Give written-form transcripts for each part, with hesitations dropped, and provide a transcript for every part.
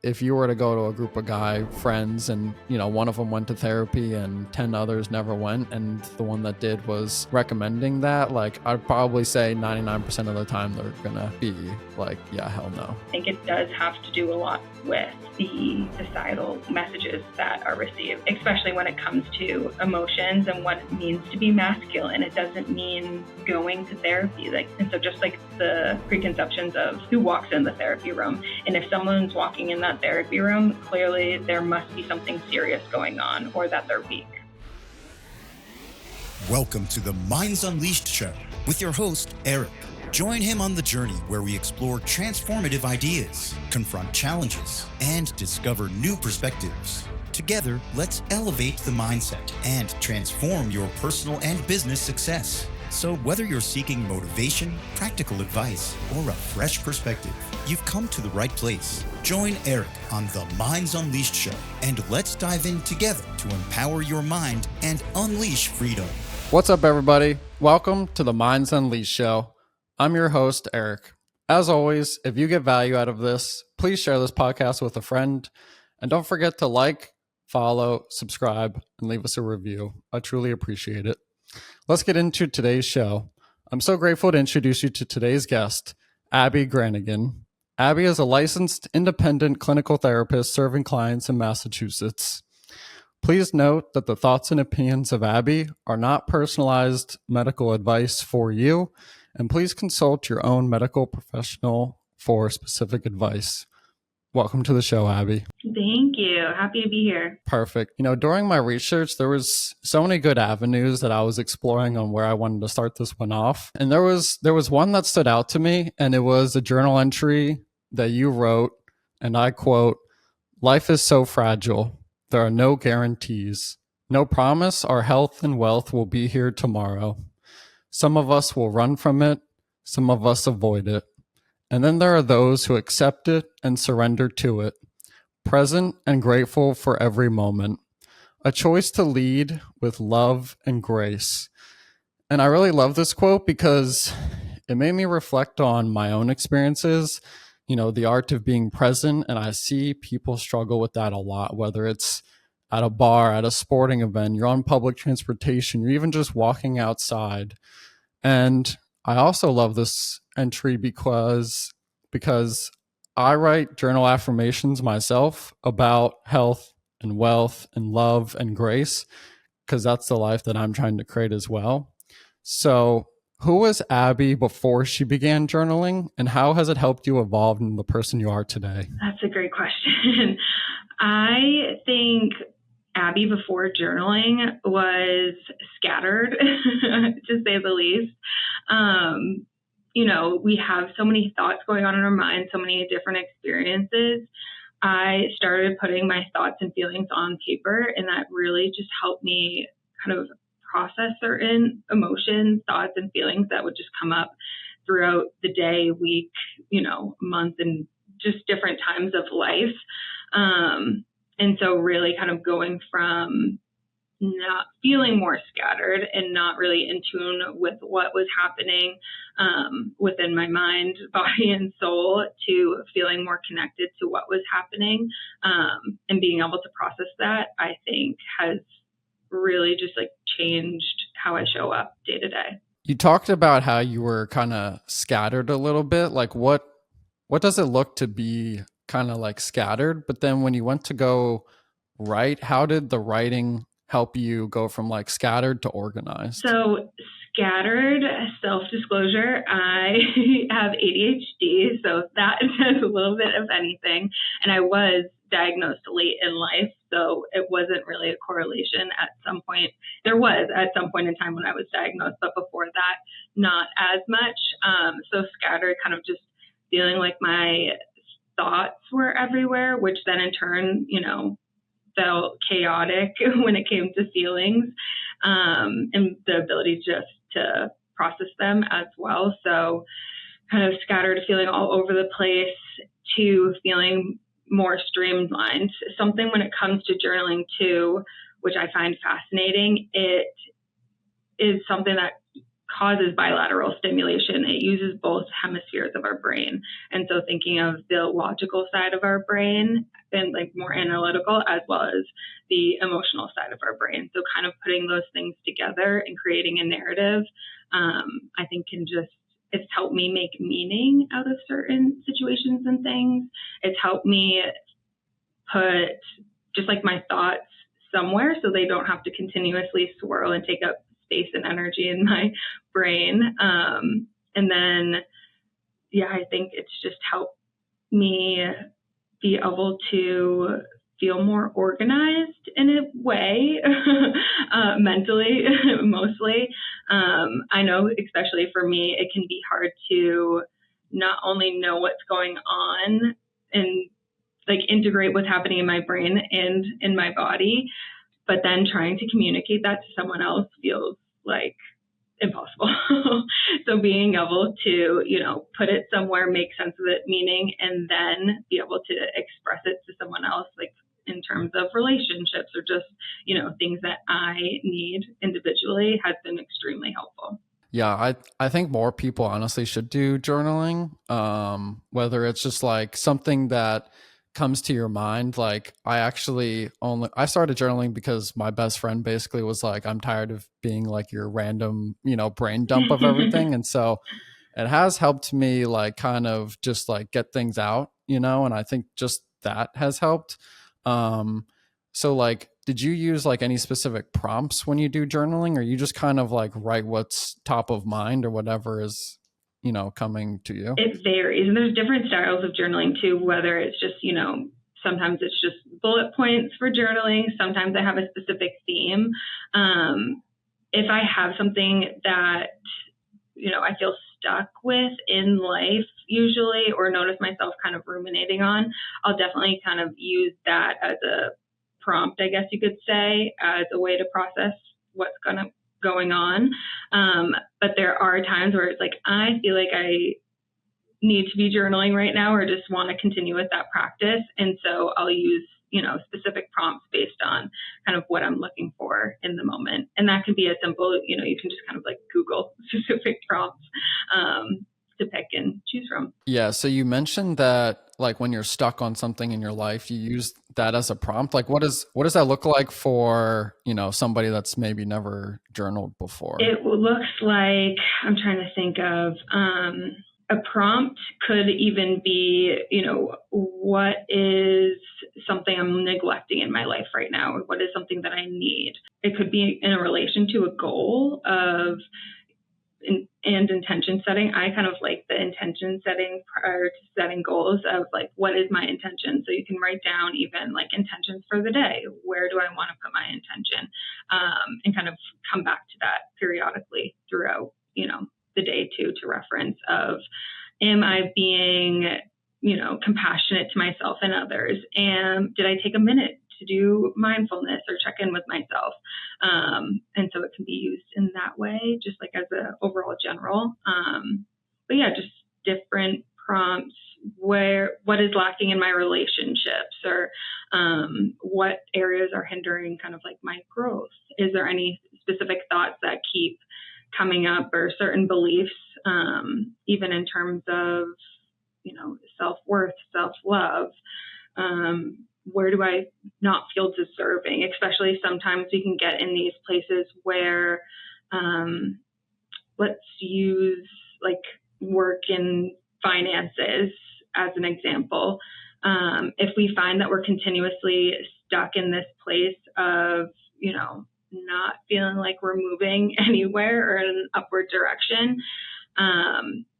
if you were to go to a group of guy friends and, one of them went to therapy and 10 others never went, and the one that did was recommending that, like, I'd probably say 99% of the time they're gonna be like, yeah, hell no. I think it does have to do a lot with the societal messages that are received, especially when it comes to emotions and what it means to be masculine. It doesn't mean going to therapy. And so just like the preconceptions of who walks in the therapy room, and if someone's walking in that therapy room, clearly there must be something serious going on or that they're weak. Welcome to the Minds Unleashed show with your host, Eric. Join him on the journey where we explore transformative ideas, confront challenges, and discover new perspectives. Together, let's elevate the mindset and transform your personal and business success. So whether you're seeking motivation, practical advice, or a fresh perspective, you've come to the right place. Join Eric on the Minds Unleashed show, and let's dive in together to empower your mind and unleash freedom. What's up, everybody? Welcome to the Minds Unleashed show. I'm your host, Eric. As always, if you get value out of this, please share this podcast with a friend. And don't forget to like, follow, subscribe, and leave us a review. I truly appreciate it. Let's get into today's show. I'm so grateful to introduce you to today's guest, Abby Granigan. Abby is a licensed independent clinical therapist serving clients in Massachusetts. Please note that the thoughts and opinions of Abby are not personalized medical advice for you, and please consult your own medical professional for specific advice. Welcome to the show, Abby. Thank you. Happy to be here. Perfect. During my research, there was so many good avenues that I was exploring on where I wanted to start this one off. And there was one that stood out to me, and it was a journal entry that you wrote, and I quote, "Life is so fragile. There are no guarantees. No promise our health and wealth will be here tomorrow. Some of us will run from it, some of us avoid it. And then there are those who accept it and surrender to it, present and grateful for every moment. A choice to lead with love and grace." And I really love this quote because it made me reflect on my own experiences, the art of being present. And I see people struggle with that a lot, whether it's at a bar, at a sporting event, you're on public transportation, you're even just walking outside. And I also love this entry because I write journal affirmations myself about health and wealth and love and grace, because that's the life that I'm trying to create as well. So who was Abby before she began journaling, and how has it helped you evolve into the person you are today? That's a great question. I think Abby before journaling was scattered, to say the least. We have so many thoughts going on in our mind, so many different experiences. I started putting my thoughts and feelings on paper, and that really just helped me kind of process certain emotions, thoughts, and feelings that would just come up throughout the day, week, month, and just different times of life. And so really kind of going from not feeling more scattered and not really in tune with what was happening within my mind, body, and soul, to feeling more connected to what was happening, and being able to process that, I think has really just changed how I show up day to day. You talked about how you were kind of scattered a little bit. Like what does it look to be kind of scattered? But then when you went to go write, how did the writing help you go from scattered to organized? So scattered, self-disclosure, I have ADHD, so that says a little bit of anything. And I was diagnosed late in life, so it wasn't really a correlation at some point. There was at some point in time when I was diagnosed, but before that, not as much. So scattered, kind of just feeling like my thoughts were everywhere, which then in turn, felt chaotic when it came to feelings, and the ability just to process them as well. So kind of scattered, feeling all over the place, to feeling more streamlined. Something when it comes to journaling too, which I find fascinating, it is something that causes bilateral stimulation. It uses both hemispheres of our brain. And so thinking of the logical side of our brain and like more analytical, as well as the emotional side of our brain. So kind of putting those things together and creating a narrative, I think it's helped me make meaning out of certain situations and things. It's helped me put just like my thoughts somewhere so they don't have to continuously swirl and take up space and energy in my brain. And then, I think it's just helped me be able to feel more organized in a way, mentally, mostly. I know, especially for me, it can be hard to not only know what's going on and like integrate what's happening in my brain and in my body, but then trying to communicate that to someone else feels like impossible. So being able to, put it somewhere, make sense of it, meaning, and then be able to express it to someone else, like in terms of relationships or just, things that I need individually, has been extremely helpful. Yeah, I think more people honestly should do journaling, whether it's just like something that comes to your mind. Like I started journaling because my best friend basically was like, I'm tired of being like your random, brain dump of everything. And so it has helped me like kind of just like get things out, and I think just that has helped. So like, did you use like any specific prompts when you do journaling, or you just kind of like write what's top of mind or whatever is, coming to you? It varies. And there's different styles of journaling too, whether it's just, sometimes it's just bullet points for journaling. Sometimes I have a specific theme. If I have something that, I feel stuck with in life usually, or notice myself kind of ruminating on, I'll definitely kind of use that as a prompt, I guess you could say, as a way to process what's going on. But there are times where it's like, I feel like I need to be journaling right now, or just want to continue with that practice. And so I'll use, specific prompts based on kind of what I'm looking for in the moment. And that can be as simple, you can just kind of like Google specific prompts to pick and choose from. Yeah. So you mentioned that like when you're stuck on something in your life, you use that as a prompt. Like what does that look like for, somebody that's maybe never journaled before? It looks like, I'm trying to think of, a prompt could even be, what is something I'm neglecting in my life right now? Or what is something that I need? It could be in a relation to a goal of and intention setting. I kind of like the intention setting prior to setting goals of like, what is my intention? So you can write down even like intentions for the day. Where do I want to put my intention? And kind of come back to that periodically throughout, the day too, to reference of, am I being, compassionate to myself and others? And did I take a minute to do mindfulness or check in with myself? And so it can be used in that way, just like as an overall general. But yeah, just different prompts what is lacking in my relationships, or what areas are hindering kind of like my growth? Is there any specific thoughts that keep coming up, or certain beliefs, even in terms of, self-worth, self-love? Where do I not feel deserving? Especially sometimes we can get in these places where, let's use like work and finances as an example. If we find that we're continuously stuck in this place of, not feeling like we're moving anywhere or in an upward direction,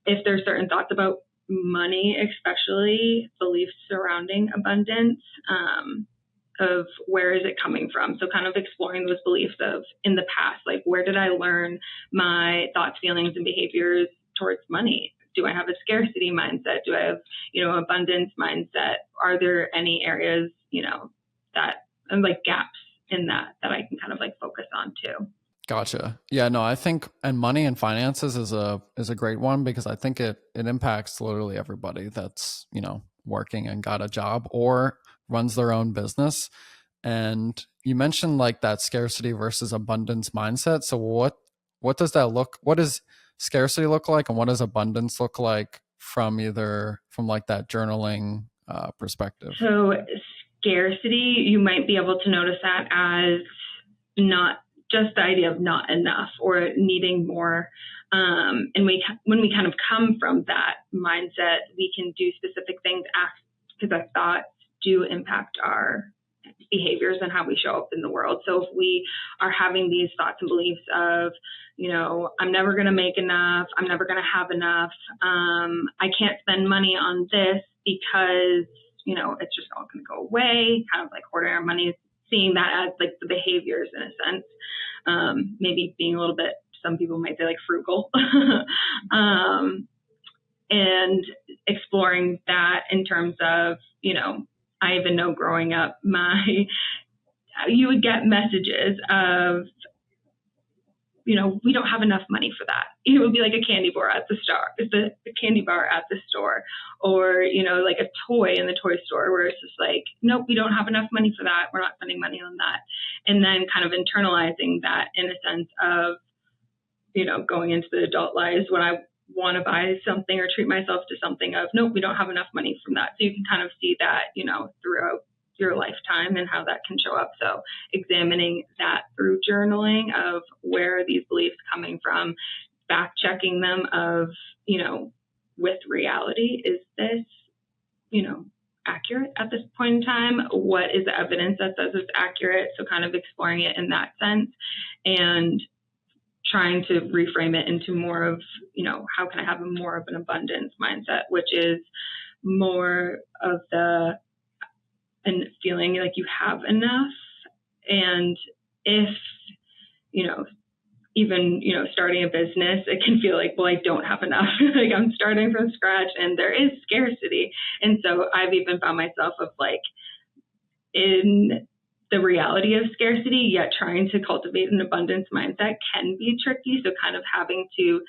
if there's certain thoughts about money, especially beliefs surrounding abundance, of where is it coming from? So kind of exploring those beliefs of in the past, like where did I learn my thoughts, feelings, and behaviors towards money? Do I have a scarcity mindset? Do I have, abundance mindset? Are there any areas, that and like gaps in that I can kind of like focus on too? Gotcha. Yeah, no, I think, and money and finances is a great one, because I think it impacts literally everybody that's, working and got a job or runs their own business. And you mentioned like that scarcity versus abundance mindset. So what what does scarcity look like, and what does abundance look like from like that journaling perspective? So scarcity, you might be able to notice that as not just the idea of not enough or needing more. And when we kind of come from that mindset, we can do specific things because our thoughts do impact our behaviors and how we show up in the world. So if we are having these thoughts and beliefs of, I'm never going to make enough, I'm never going to have enough, I can't spend money on this because, it's just all going to go away, kind of like hoarding our money, seeing that as like the behaviors in a sense, maybe being a little bit, some people might say like frugal, and exploring that in terms of, I even know growing up, you would get messages of, we don't have enough money for that. It would be like a candy bar at the store, or, like a toy in the toy store where it's just like, nope, we don't have enough money for that. We're not spending money on that. And then kind of internalizing that in a sense of, going into the adult lives when I want to buy something or treat myself to something of, nope, we don't have enough money from that. So you can kind of see that, throughout your lifetime and how that can show up. So examining that through journaling of where are these beliefs coming from, fact checking them of, with reality, is this, accurate at this point in time? What is the evidence that says it's accurate? So kind of exploring it in that sense and trying to reframe it into more of, how can I have more of an abundance mindset, which is more of and feeling like you have enough. And if, even, starting a business, it can feel like, well, I don't have enough. Like I'm starting from scratch and there is scarcity. And so I've even found myself of like in the reality of scarcity, yet trying to cultivate an abundance mindset can be tricky. So kind of having to,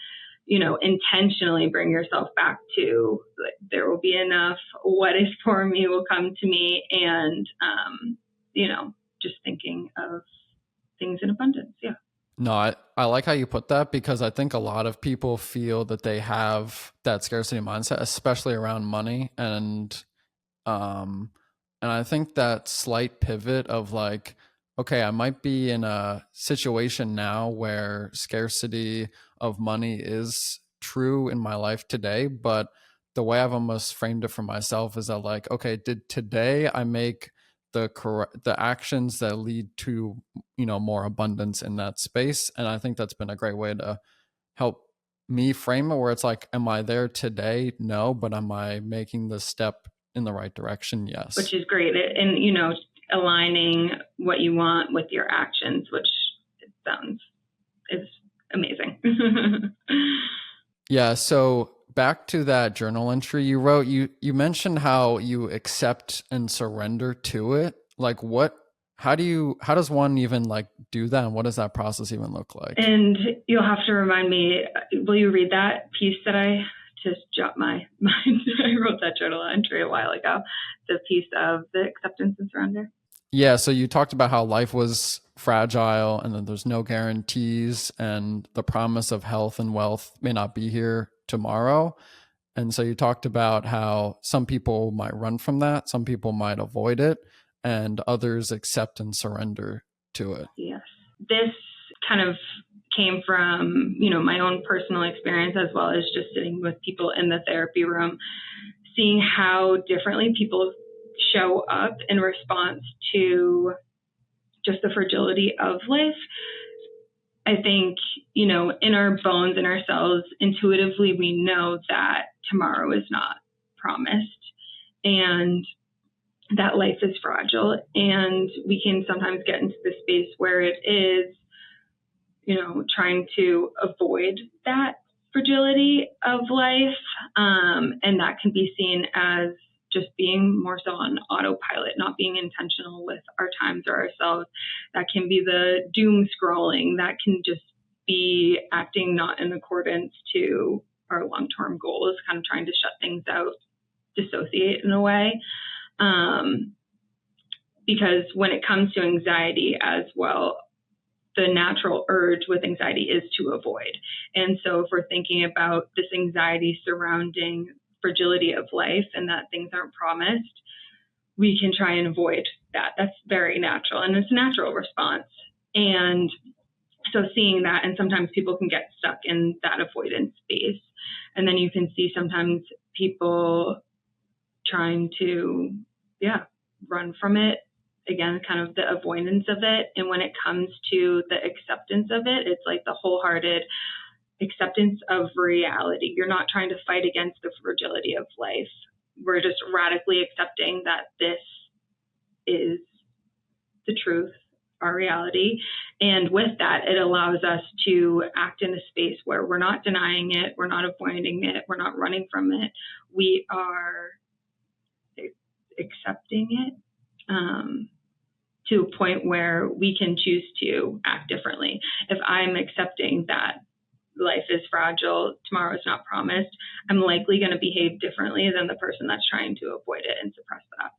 intentionally bring yourself back to like, there will be enough, what is for me will come to me. And, just thinking of things in abundance. Yeah. No, I like how you put that, because I think a lot of people feel that they have that scarcity mindset, especially around money. And I think that slight pivot of like, okay, I might be in a situation now where scarcity of money is true in my life today, but the way I've almost framed it for myself is that like, okay, did today I make the actions that lead to, more abundance in that space? And I think that's been a great way to help me frame it, where it's like, am I there today? No, but am I making the step in the right direction? Yes. Which is great. And, aligning what you want with your actions, which is amazing. Yeah. So back to that journal entry you wrote, you mentioned how you accept and surrender to it. Like how does one even like do that? And what does that process even look like? And you'll have to remind me, will you read that piece that I just dropped my mind? I wrote that journal entry a while ago, the piece of the acceptance and surrender. Yeah. So you talked about how life was fragile and that there's no guarantees and the promise of health and wealth may not be here tomorrow. And so you talked about how some people might run from that, some people might avoid it, and others accept and surrender to it. Yes. This kind of came from, my own personal experience, as well as just sitting with people in the therapy room, seeing how differently people show up in response to just the fragility of life. I think, in our bones, in our cells, intuitively, we know that tomorrow is not promised and that life is fragile. And we can sometimes get into the space where it is, trying to avoid that fragility of life. And that can be seen as just being more so on autopilot, not being intentional with our times or ourselves. That can be the doom scrolling. That can just be acting not in accordance to our long-term goals, kind of trying to shut things out, dissociate in a way. Because when it comes to anxiety as well, the natural urge with anxiety is to avoid. And so if we're thinking about this anxiety surrounding fragility of life and that things aren't promised, we can try and avoid that. That's very natural, and it's a natural response. And so seeing that, and sometimes people can get stuck in that avoidance space. And then you can see sometimes people trying to, run from it. Again, kind of the avoidance of it. And when it comes to the acceptance of it, it's like the wholehearted acceptance of reality. You're not trying to fight against the fragility of life. We're just radically accepting that this is the truth, our reality. And with that, it allows us to act in a space where we're not denying it, we're not avoiding it, we're not running from it. We are accepting it to a point where we can choose to act differently. If I'm accepting that life is fragile, tomorrow is not promised, I'm likely going to behave differently than the person that's trying to avoid it and suppress that.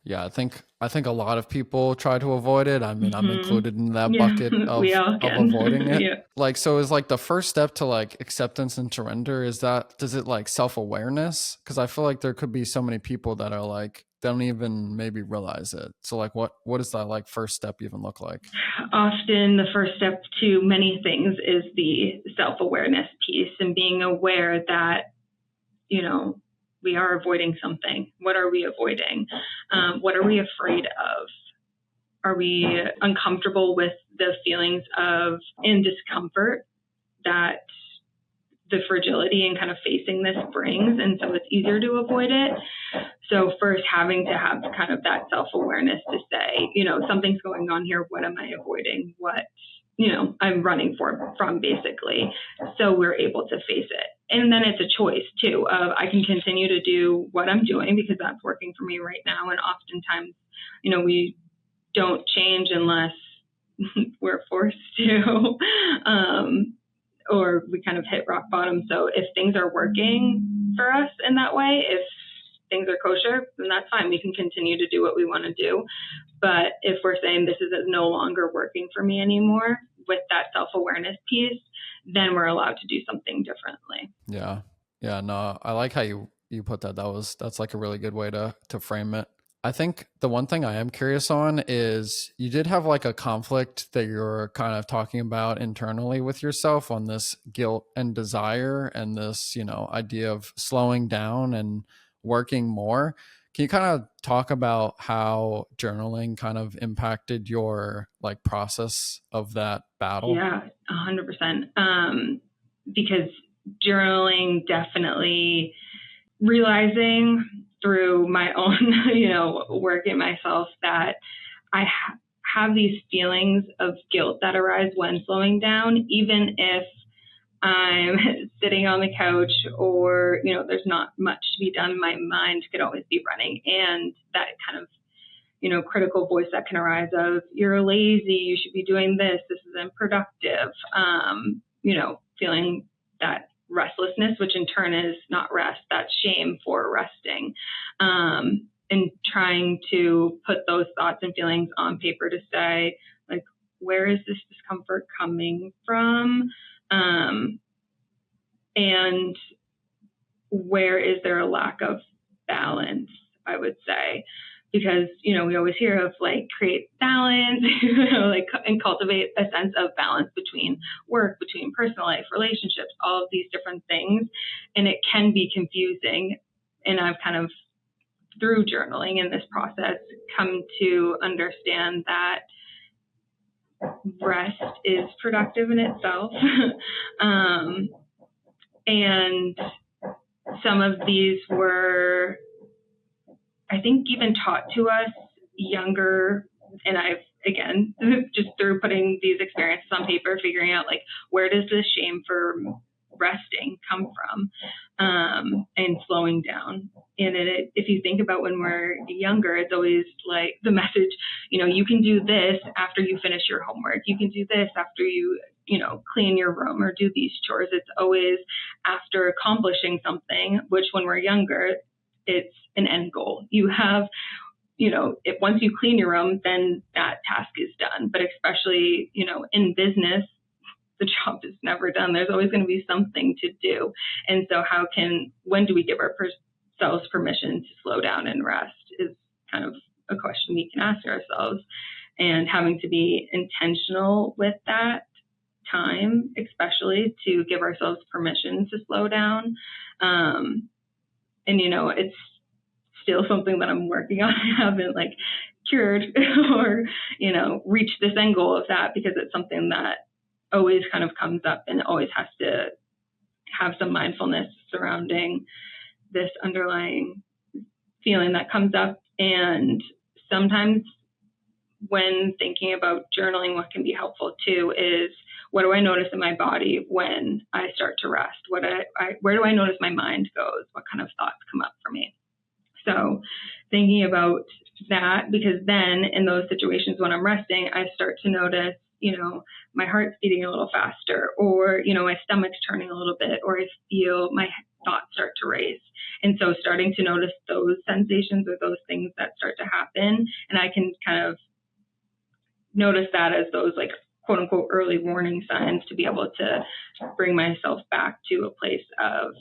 Yeah, I think a lot of people try to avoid it. I mean, I'm included in that bucket We all of can. avoiding it. Yeah. Like, so is like the first step to like acceptance and surrender, does it like self-awareness? Because I feel like there could be so many people that are like, don't even maybe realize it. So like, what does that like first step even look like? Often the first step to many things is the self-awareness piece, and being aware that, we are avoiding something. What are we avoiding? What are we afraid of? Are we uncomfortable with the feelings of and discomfort that the fragility and kind of facing this brings? And so it's easier to avoid it. So first, having to have kind of that self-awareness to say, something's going on here. What am I avoiding? What, I'm running from basically. So we're able to face it. And then it's a choice too of I can continue to do what I'm doing because that's working for me right now. And oftentimes, we don't change unless we're forced to, or we kind of hit rock bottom. So if things are working for us in that way, if things are kosher, then that's fine. We can continue to do what we want to do. But if we're saying this is no longer working for me anymore with that self-awareness piece, then we're allowed to do something differently. Yeah. Yeah. No, I like how you put that. That's like a really good way to frame it. I think the one thing I am curious on is you did have like a conflict that you're kind of talking about internally with yourself on this guilt and desire and this, idea of slowing down and working more. Can you kind of talk about how journaling kind of impacted your like process of that battle? Yeah, 100%. Because journaling definitely realizing through my own, work in myself that I have these feelings of guilt that arise when slowing down, even if I'm sitting on the couch or, there's not much to be done. My mind could always be running. And that kind of, critical voice that can arise of you're lazy, you should be doing this isn't productive, feeling that restlessness, which in turn is not rest, that's shame for resting, and trying to put those thoughts and feelings on paper to say, like, where is this discomfort coming from? And where is there a lack of balance, I would say, because, we always hear of like create balance, and cultivate a sense of balance between work, between personal life, relationships, all of these different things. And it can be confusing. And I've kind of, through journaling in this process, come to understand that rest is productive in itself. And some of these were, I think, even taught to us younger. And I've, again, just through putting these experiences on paper, figuring out like, where does this shame for resting come from, and slowing down. And if you think about when we're younger, it's always like the message, you can do this after you finish your homework. You can do this after you clean your room or do these chores. It's always after accomplishing something, which when we're younger, it's an end goal. You have once you clean your room, then that task is done. But especially, in business, the job is never done. There's always going to be something to do. And so when do we give ourselves permission to slow down and rest is kind of a question we can ask ourselves, and having to be intentional with that time, especially to give ourselves permission to slow down. It's still something that I'm working on. I haven't cured or, reached this end goal of that, because it's something that always kind of comes up and always has to have some mindfulness surrounding this underlying feeling that comes up. And sometimes when thinking about journaling, what can be helpful too is, what do I notice in my body when I start to rest? Where do I notice my mind goes? What kind of thoughts come up for me? So thinking about that, because then in those situations when I'm resting, I start to notice, my heart's beating a little faster, or, my stomach's turning a little bit, or I feel my thoughts start to race. And so starting to notice those sensations or those things that start to happen, and I can kind of notice that as those quote unquote early warning signs to be able to bring myself back to a place of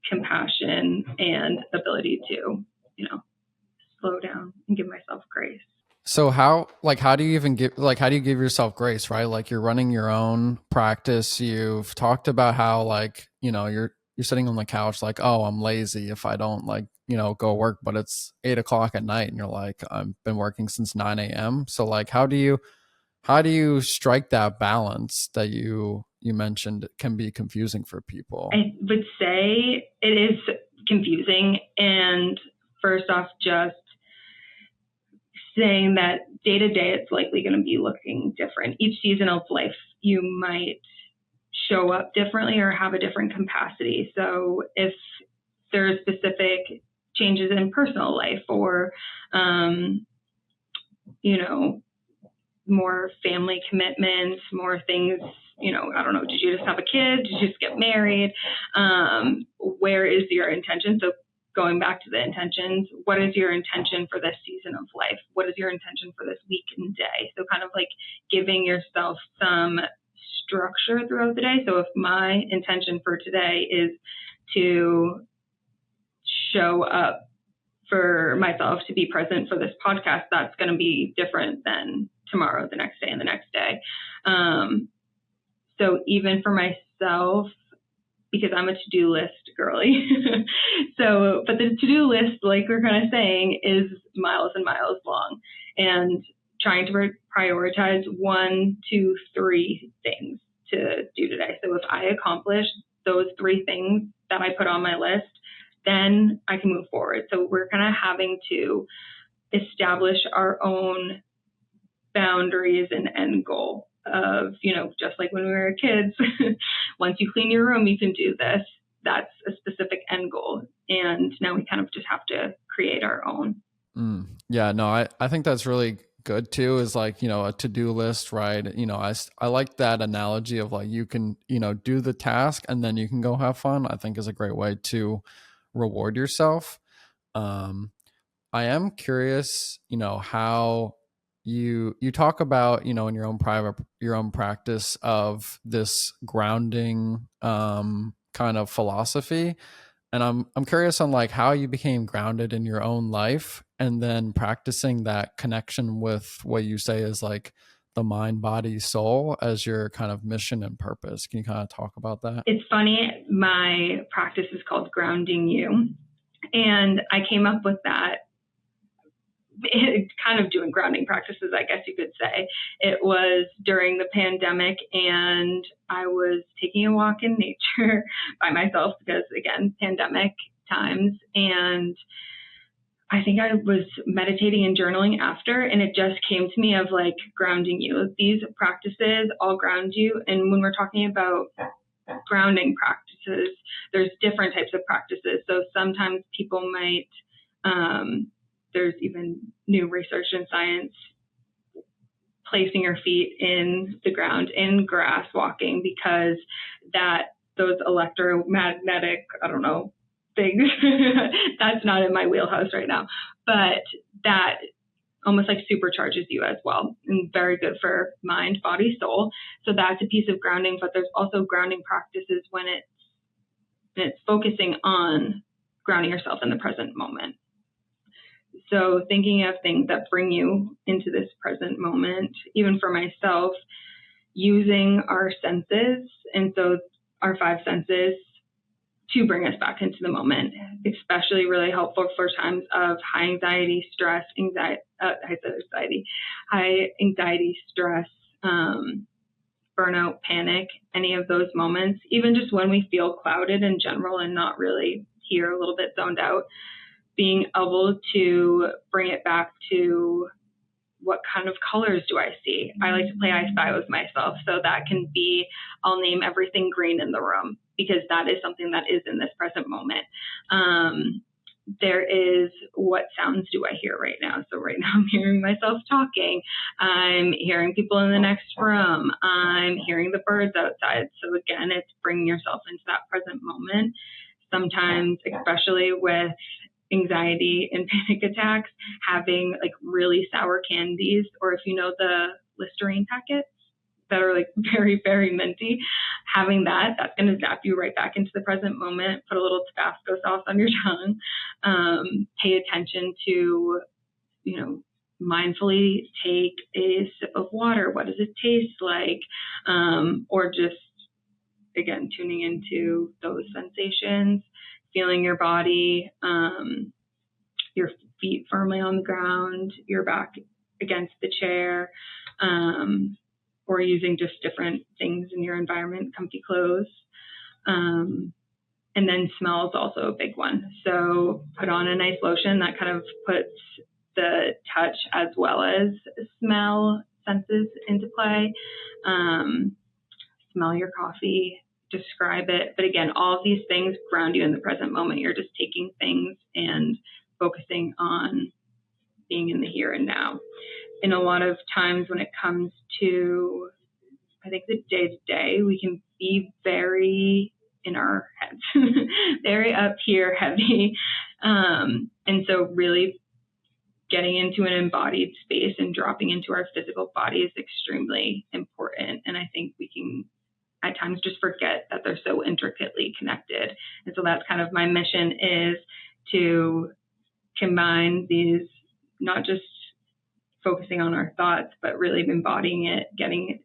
compassion and ability to, slow down and give myself grace. So how do you give yourself grace, right? Like, you're running your own practice. You've talked about how you're sitting on the couch oh, I'm lazy if I don't go work, but it's 8:00 at night and you're like, I've been working since 9 a.m. So how do you strike that balance that you mentioned can be confusing for people? I would say it is confusing. And first off, just saying that day to day, it's likely going to be looking different. Each season of life, you might show up differently or have a different capacity. So if there are specific changes in personal life, or, more family commitments, more things, I don't know, did you just have a kid? Did you just get married? Where is your intention? So going back to the intentions, what is your intention for this season of life? What is your intention for this week and day? So kind of giving yourself some structure throughout the day. So if my intention for today is to show up for myself, to be present for this podcast, that's going to be different than tomorrow, the next day, and the next day. So even for myself, because I'm a to-do list girly. But the to-do list, like we're kind of saying, is miles and miles long, and trying to prioritize 1, 2, 3 things to do today. So if I accomplish those 3 things that I put on my list, then I can move forward. So we're kind of having to establish our own boundaries and end goal of, just like when we were kids, once you clean your room, you can do this. That's a specific end goal. And now we kind of just have to create our own. Yeah, no, I think that's really good too, is a to-do list, right? I like that analogy of you can, do the task and then you can go have fun. I think is a great way to reward yourself. I am curious, how you talk about, in your own practice of this grounding kind of philosophy. And I'm curious on how you became grounded in your own life, and then practicing that connection with what you say is the mind, body, soul as your kind of mission and purpose. Can you kind of talk about that? It's funny. My practice is called Grounding You. And I came up with that kind of doing grounding practices, I guess you could say. It was during the pandemic, and I was taking a walk in nature by myself because, again, pandemic times. And I think I was meditating and journaling after, and it just came to me of grounding you. These practices all ground you. And when we're talking about grounding practices, there's different types of practices. So sometimes people might, there's even new research in science, placing your feet in the ground, in grass, walking, because those electromagnetic, I don't know, things, that's not in my wheelhouse right now, but that almost like supercharges you as well, and very good for mind, body, soul. So that's a piece of grounding, but there's also grounding practices when it's focusing on grounding yourself in the present moment. So thinking of things that bring you into this present moment, even for myself, using our senses, and so our five senses, to bring us back into the moment, especially really helpful for times of high anxiety, stress, high anxiety, stress, burnout, panic, any of those moments, even just when we feel clouded in general and not really here, a little bit zoned out, being able to bring it back to what kind of colors do I see? I like to play I Spy with myself. So that can be, I'll name everything green in the room, because that is something that is in this present moment. There is, what sounds do I hear right now? So right now I'm hearing myself talking. I'm hearing people in the next room. I'm hearing the birds outside. So again, it's bringing yourself into that present moment. Sometimes, especially with anxiety and panic attacks, having like really sour candies, or if you know the Listerine packets that are like very, very minty, having that's going to zap you right back into the present moment. Put a little Tabasco sauce on your tongue. Pay attention to, mindfully take a sip of water. What does it taste like? Or just, again, tuning into those sensations, feeling your body, your feet firmly on the ground, your back against the chair, or using just different things in your environment, comfy clothes. And then smell is also a big one. So put on a nice lotion that kind of puts the touch as well as smell senses into play. Smell your coffee, describe it. But again, all of these things ground you in the present moment. You're just taking things and focusing on being in the here and now. And a lot of times when it comes to, I think, the day-to-day, we can be very in our heads, very up here, heavy. And so really getting into an embodied space and dropping into our physical body is extremely important. And I think we can at times just forget that they're so intricately connected. And so that's kind of my mission, is to combine these, not just focusing on our thoughts, but really embodying it,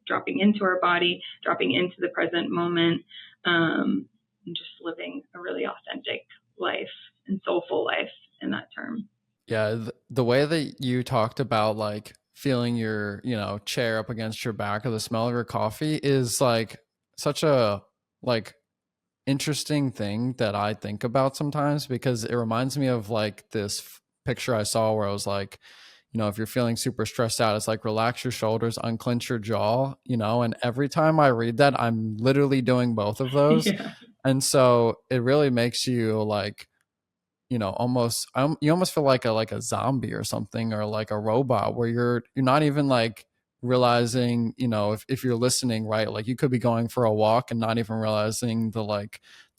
dropping into our body, dropping into the present moment, and just living a really authentic life and soulful life in that term. Yeah, the way that you talked about like feeling your, chair up against your back, or the smell of your coffee, is like such a like interesting thing that I think about sometimes, because it reminds me of like this picture I saw where I was like, if you're feeling super stressed out, it's like relax your shoulders, unclench your jaw, and every time I read that, I'm literally doing both of those. Yeah. And so it really makes you like, you almost feel like a zombie or something, or like a robot, where you're not even like realizing, if you're listening, right, like you could be going for a walk and not even realizing the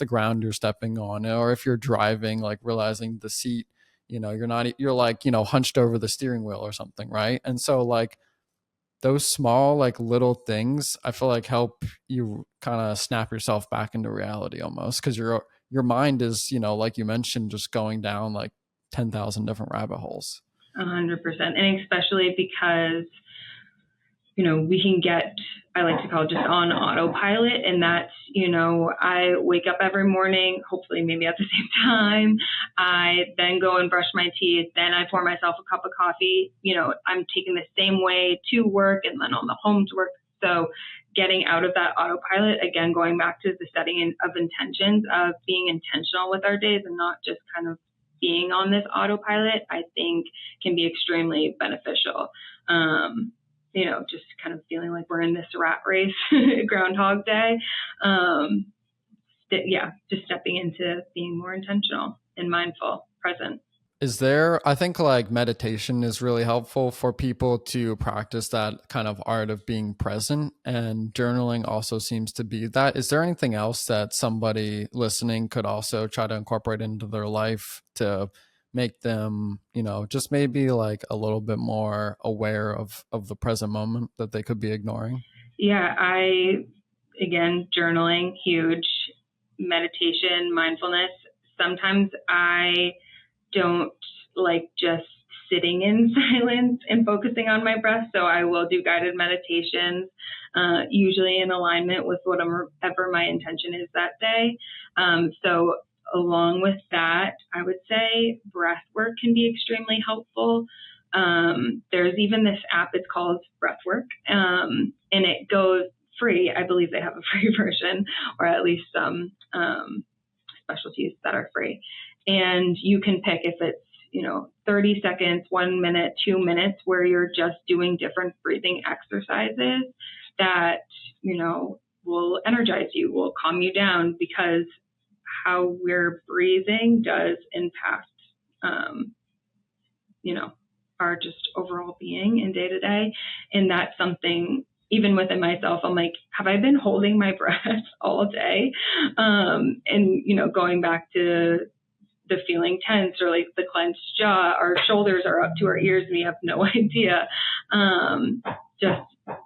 ground you're stepping on, or if you're driving, like realizing the seat, you're like, hunched over the steering wheel or something, right? And so like those small like little things, I feel like help you kind of snap yourself back into reality almost, because your mind is, like you mentioned, just going down like 10,000 different rabbit holes. 100%. And especially because, we can get, I like to call it, just on autopilot. And that's, I wake up every morning, hopefully maybe at the same time. I then go and brush my teeth. Then I pour myself a cup of coffee. I'm taking the same way to work and then on the home to work. So getting out of that autopilot, again, going back to the setting of intentions, of being intentional with our days and not just kind of being on this autopilot, I think can be extremely beneficial. Just kind of feeling like we're in this rat race, Groundhog Day. Just stepping into being more intentional and mindful, present. I think like meditation is really helpful for people to practice that kind of art of being present, and journaling also seems to be that. Is there anything else that somebody listening could also try to incorporate into their life to make them, just maybe like a little bit more aware of the present moment that they could be ignoring? Yeah, again, journaling, huge. Meditation, mindfulness. Sometimes I don't like just sitting in silence and focusing on my breath. So I will do guided meditations, usually in alignment with whatever my intention is that day. So along with that, I would say breath work can be extremely helpful. There's even this app, it's called breathwork, and it goes free. I believe they have a free version, or at least some specialties that are free. And you can pick if it's 30 seconds, 1 minute, 2 minutes, where you're just doing different breathing exercises that, will energize you, will calm you down, because how we're breathing does impact, our just overall being in day to day. And that's something, even within myself, I'm like, have I been holding my breath all day? And, going back to the feeling tense or like the clenched jaw, our shoulders are up to our ears and we have no idea. Just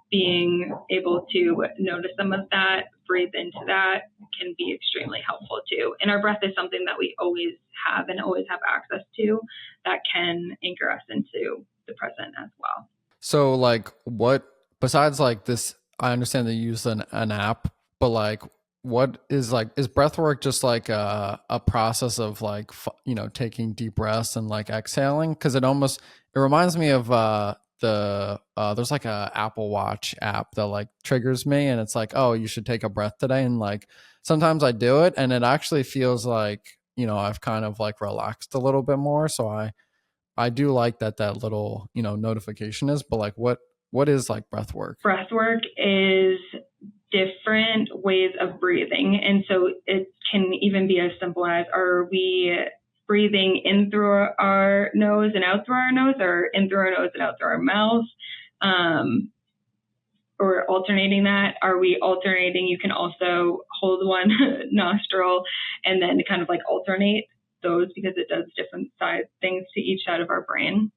being able to notice some of that, breathe into that, can be extremely helpful too. And our breath is something that we always have and always have access to, that can anchor us into the present as well. So like what, besides like this, I understand that you use an app, but like what is like, is breathwork just like a process of like, taking deep breaths and like exhaling? Cause it reminds me of, there's like a Apple Watch app that like triggers me, and it's like, oh, you should take a breath today. And like, sometimes I do it and it actually feels like, I've kind of like relaxed a little bit more. So I do like that little, notification is, but like what is like breath work? Breath work is different ways of breathing. And so it can even be as simple as, are we breathing in through our nose and out through our nose, or in through our nose and out through our mouth? Or alternating that? Are we alternating? You can also hold one nostril and then kind of like alternate those, because it does different things to each side of our brain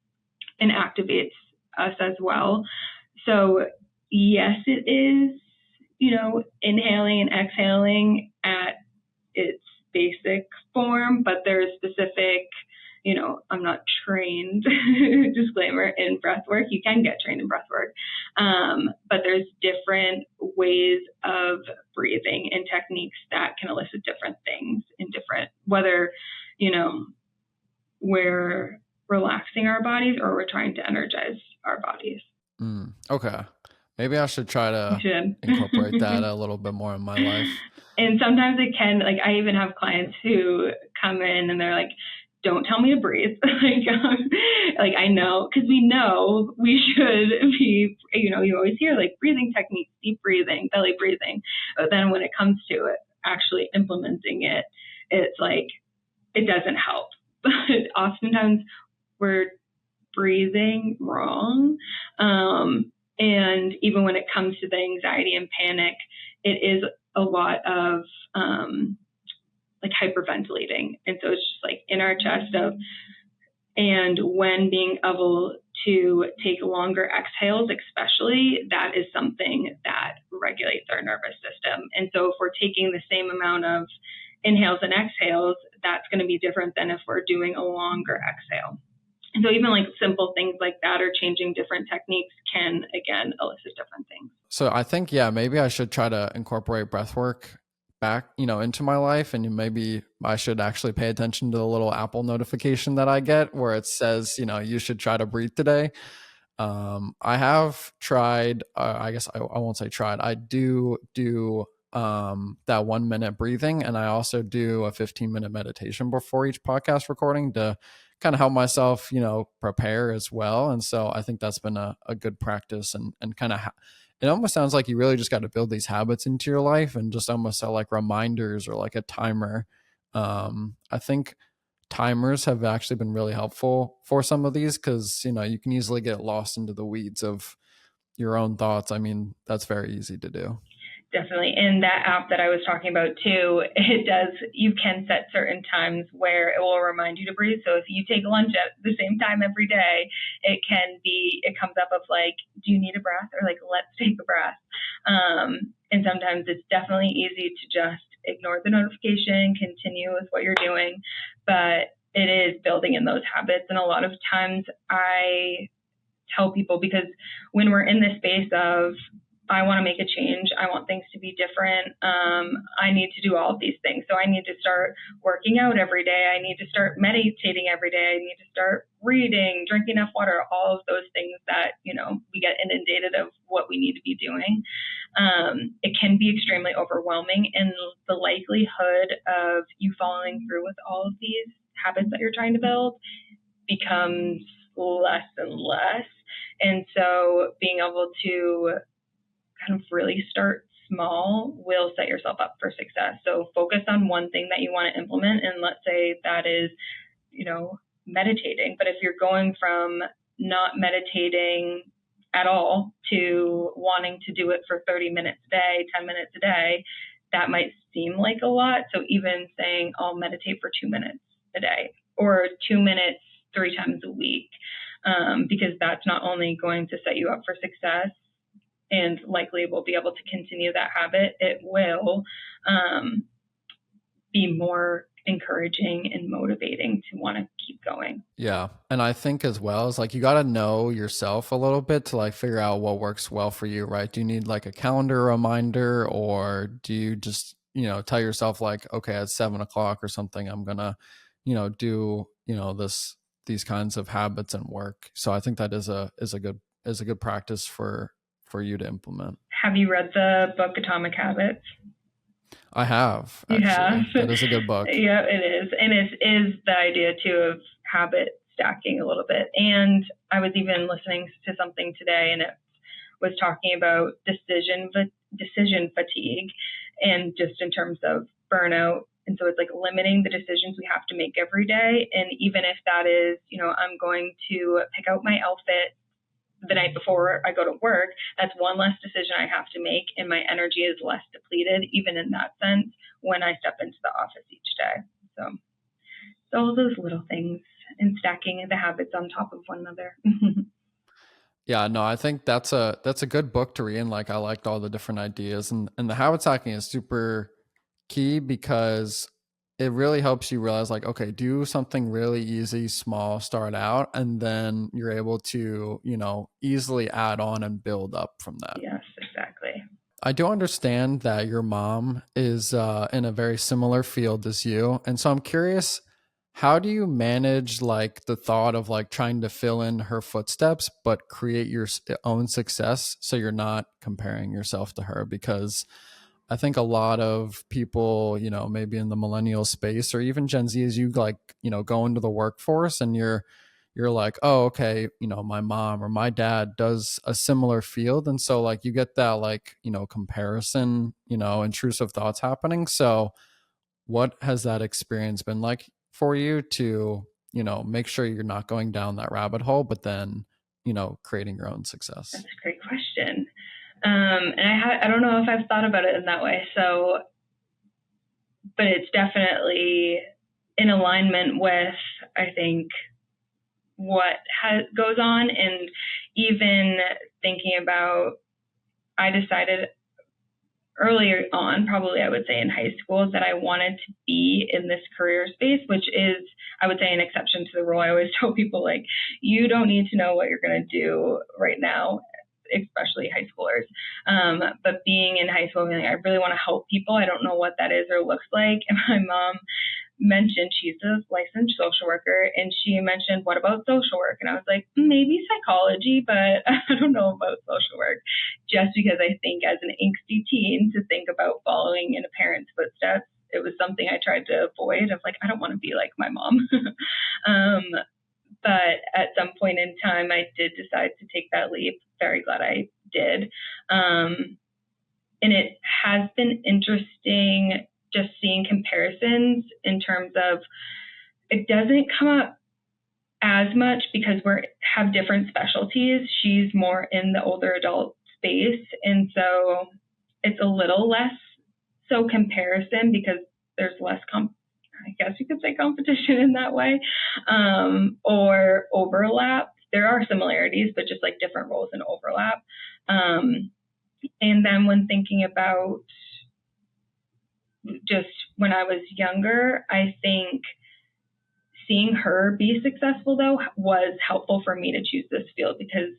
and activates us as well. So yes, it is, inhaling and exhaling at its basic form, but there's specific, I'm not trained, disclaimer, in breath work. You can get trained in breath work, but there's different ways of breathing and techniques that can elicit different things in different, whether, we're relaxing our bodies or we're trying to energize our bodies. Okay. Maybe I should try to incorporate that a little bit more in my life. And sometimes it can, like, I even have clients who come in and they're like, don't tell me to breathe. Like, I know, because we know we should be, you always hear like breathing techniques, deep breathing, belly breathing. But then when it comes to it, actually implementing it, it's like, it doesn't help. But oftentimes we're breathing wrong. And even when it comes to the anxiety and panic, it is a lot of like hyperventilating. And so it's just like in our chest of, and when being able to take longer exhales, especially, that is something that regulates our nervous system. And so if we're taking the same amount of inhales and exhales, that's going to be different than if we're doing a longer exhale. And so even like simple things like that, or changing different techniques, can again elicit different things. So I think, maybe I should try to incorporate breath work back, into my life. And maybe I should actually pay attention to the little Apple notification that I get where it says, you should try to breathe today. I have tried, I guess I won't say tried. I do that 1 minute breathing. And I also do a 15-minute meditation before each podcast recording to kind of help myself, prepare as well. And so I think that's been a good practice, and kind of, it almost sounds like you really just got to build these habits into your life, and just almost set like reminders or like a timer. I think timers have actually been really helpful for some of these, because, you can easily get lost into the weeds of your own thoughts. I mean, that's very easy to do. Definitely. And that app that I was talking about too, you can set certain times where it will remind you to breathe. So if you take lunch at the same time every day, it comes up of like, do you need a breath? Or like, let's take a breath. And sometimes it's definitely easy to just ignore the notification, continue with what you're doing. But it is building in those habits. And a lot of times I tell people, because when we're in this space of, I want to make a change, I want things to be different, I need to do all of these things. So I need to start working out every day. I need to start meditating every day. I need to start reading, drinking enough water, all of those things that, we get inundated of what we need to be doing. It can be extremely overwhelming, and the likelihood of you following through with all of these habits that you're trying to build becomes less and less. And so being able to kind of really start small will set yourself up for success. So focus on one thing that you want to implement. And let's say that is, meditating. But if you're going from not meditating at all to wanting to do it for 30 minutes a day, 10 minutes a day, that might seem like a lot. So even saying, I'll meditate for 2 minutes a day or 2 minutes 3 times a week, because that's not only going to set you up for success and likely will be able to continue that habit, it will be more encouraging and motivating to want to keep going. Yeah. And I think as well is like, you got to know yourself a little bit to like figure out what works well for you, right? Do you need like a calendar reminder, or do you just, tell yourself like, okay, at 7:00 or something, I'm going to, do, these kinds of habits and work. So I think that is a good practice for you to implement. Have you read the book Atomic Habits? I have, actually. Yeah. That is a good book. Yeah, it is. And it is the idea too of habit stacking a little bit. And I was even listening to something today, and it was talking about decision fatigue, and just in terms of burnout. And so it's like limiting the decisions we have to make every day. And even if that is, I'm going to pick out my outfit the night before I go to work, that's one less decision I have to make, and my energy is less depleted, even in that sense, when I step into the office each day. So all those little things, and stacking the habits on top of one another. Yeah, no, I think that's a good book to read. And like, I liked all the different ideas, and the habit stacking is super key, because it really helps you realize like, okay, do something really easy, small, start out, and then you're able to, easily add on and build up from that. Yes, exactly. I do understand that your mom is in a very similar field as you. And so I'm curious, how do you manage like the thought of like trying to fill in her footsteps, but create your own success so you're not comparing yourself to her? Because I think a lot of people, maybe in the millennial space or even Gen Z, as you like, go into the workforce and you're like, oh, okay, my mom or my dad does a similar field. And so like you get that like, comparison, intrusive thoughts happening. So what has that experience been like for you to, make sure you're not going down that rabbit hole, but then, creating your own success? That's a great question. And I don't know if I've thought about it in that way. So, but it's definitely in alignment with, I think, what goes on. And even thinking about, I decided earlier on, probably I would say in high school, that I wanted to be in this career space, which is, I would say, an exception to the rule. I always tell people, like, you don't need to know what you're going to do right now, especially high schoolers. But being in high school, I really want to help people. I don't know what that is or looks like. And my mom mentioned, she's a licensed social worker, and she mentioned, what about social work? And I was like, maybe psychology, but I don't know about social work, just because I think as an angsty teen, to think about following in a parent's footsteps, it was something I tried to avoid. Of like, I don't want to be like my mom. But at some point in time, I did decide to take that leap. Very glad I did. And it has been interesting just seeing comparisons in terms of, it doesn't come up as much because we have different specialties. She's more in the older adult space. And so it's a little less so comparison because there's less I guess you could say competition in that way, or overlap. There are similarities, but just like different roles in overlap. And then when thinking about just when I was younger, I think seeing her be successful though was helpful for me to choose this field because,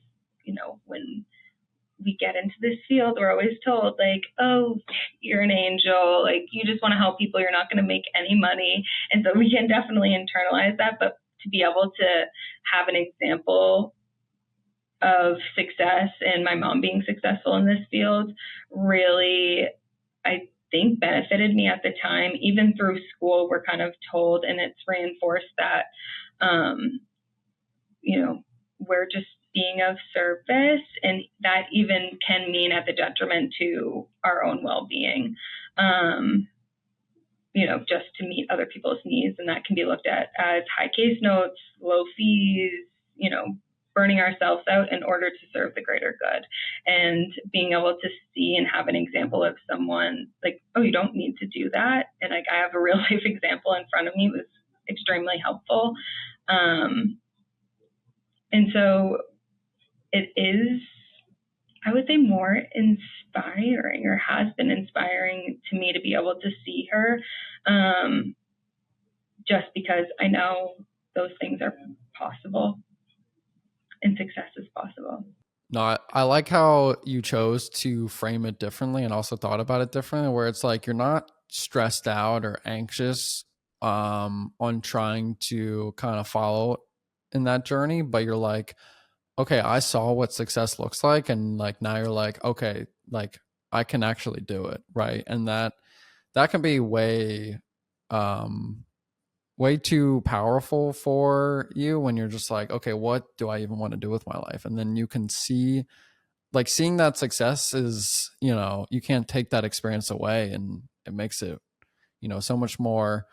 you know, when we get into this field, we're always told like, oh, you're an angel, like you just want to help people, you're not going to make any money. And so we can definitely internalize that, but to be able to have an example of success and my mom being successful in this field really, I think, benefited me at the time. Even through school, we're kind of told, and it's reinforced that, you know, we're just being of service, and that even can mean at the detriment to our own well-being, you know, just to meet other people's needs. And that can be looked at as high case notes, low fees, you know, burning ourselves out in order to serve the greater good. And being able to see and have an example of someone like, oh, you don't need to do that. And like, I have a real life example in front of me was extremely helpful. And so it is, I would say, more inspiring, or has been inspiring to me to be able to see her, just because I know those things are possible and success is possible. No, I like how you chose to frame it differently and also thought about it differently, where it's like you're not stressed out or anxious on trying to kind of follow in that journey, but you're like, okay, I saw what success looks like, and like now you're like, okay, like I can actually do it, right? And that can be way too powerful for you when you're just like, okay, what do I even want to do with my life? And then you can see, like, seeing that success is, you know, you can't take that experience away, and it makes it, you know, so much more,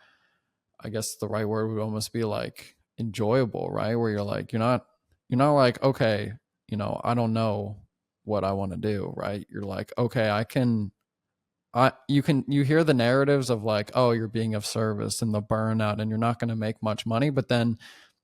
I guess the right word would almost be like enjoyable, right? Where you're like, you're not like, okay, you know, I don't know what I want to do, right? You're like, okay, you hear the narratives of like, oh, you're being of service and the burnout and you're not going to make much money, but then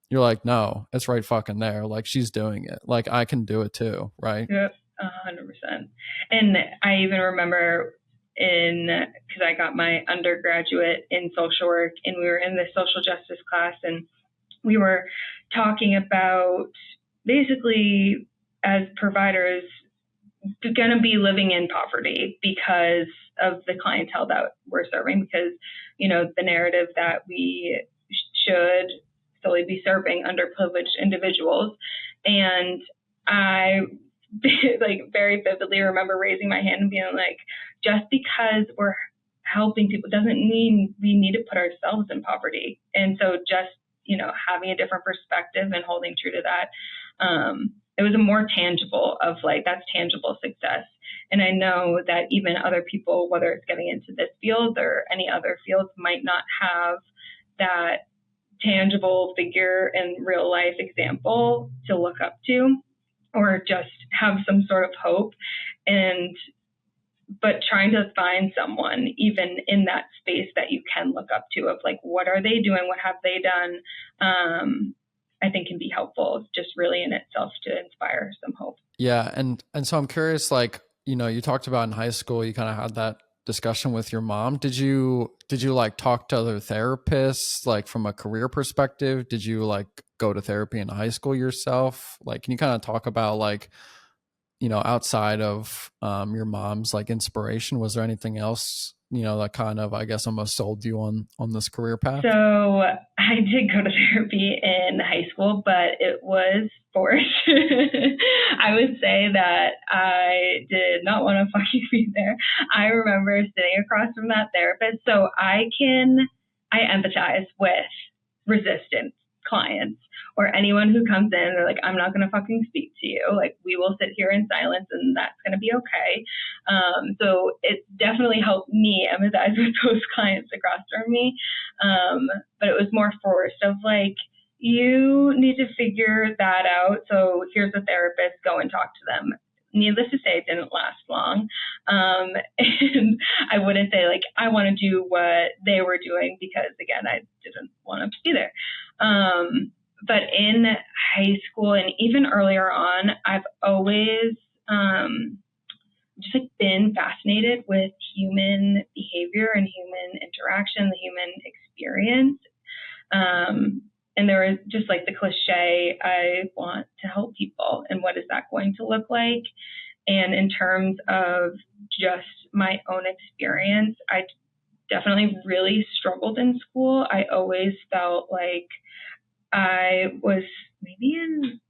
you're like, no, it's right fucking there. Like, she's doing it. Like, I can do it too, right? Yep, 100%. And I even remember because I got my undergraduate in social work, and we were in the social justice class, and we were talking about basically as providers going to be living in poverty because of the clientele that we're serving, because, you know, the narrative that we should solely be serving underprivileged individuals. And I like very vividly remember raising my hand and being like, just because we're helping people doesn't mean we need to put ourselves in poverty. And so just, you know, having a different perspective and holding true to that, it was a more tangible of like, that's tangible success. And I know that even other people, whether it's getting into this field or any other fields, might not have that tangible figure and real life example to look up to, or just have some sort of hope. But trying to find someone even in that space that you can look up to, of like, what are they doing? What have they done? I think can be helpful just really in itself to inspire some hope. Yeah. And so I'm curious, like, you know, you talked about in high school, you kind of had that discussion with your mom. Did you like talk to other therapists, like from a career perspective? Did you like go to therapy in high school yourself? Like, can you kind of talk about like, you know, outside of your mom's like inspiration, was there anything else, you know, that kind of, I guess, almost sold you on this career path? So I did go to therapy in high school, but it was forced. I would say that I did not want to fucking be there. I remember sitting across from that therapist. So I empathize with resistant clients or anyone who comes in and they're like, I'm not going to fucking speak to you. Like, we will sit here in silence and that's going to be okay. So it definitely helped me empathize with those clients across from me. But it was more forced of like, you need to figure that out. So here's a therapist, go and talk to them. needless to say, it didn't last long. And I wouldn't say like, I want to do what they were doing because again, I didn't want to be there. But in high school and even earlier on, I've always, just like been fascinated with human behavior and human interaction, the human experience. And there was just like the cliche, I want to help people. And what is that going to look like? And in terms of just my own experience, I definitely really struggled in school. I always felt like I was maybe in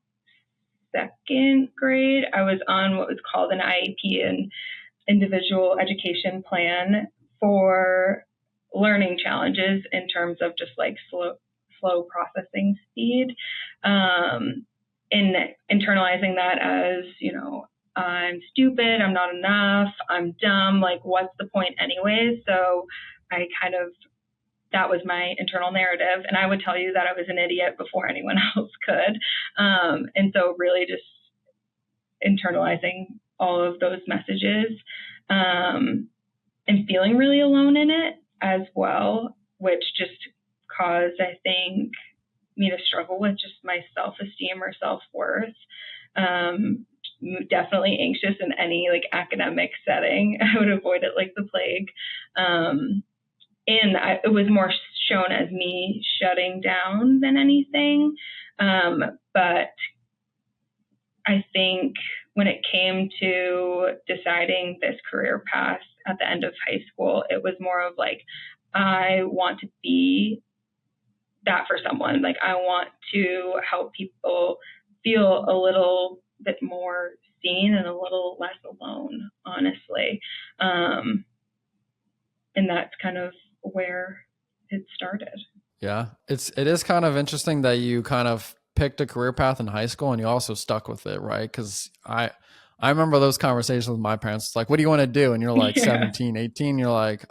second grade, I was on what was called an IEP, an individual education plan for learning challenges in terms of just like slow processing speed, and internalizing that as, you know, I'm stupid, I'm not enough, I'm dumb, like what's the point anyway? So I kind of, that was my internal narrative. And I would tell you that I was an idiot before anyone else could. And so really just internalizing all of those messages, and feeling really alone in it as well, which just caused, I think, me to struggle with just my self-esteem or self-worth. Definitely anxious in any like academic setting. I would avoid it like the plague. It was more shown as me shutting down than anything. But I think when it came to deciding this career path at the end of high school, it was more of like, I want to be that for someone. Like, I want to help people feel a little bit more seen and a little less alone, honestly. And that's kind of where it started. Yeah, it is kind of interesting that you kind of picked a career path in high school and you also stuck with it, right? Because I remember those conversations with my parents. It's like, what do you want to do? And you're like 17, 18. You're like,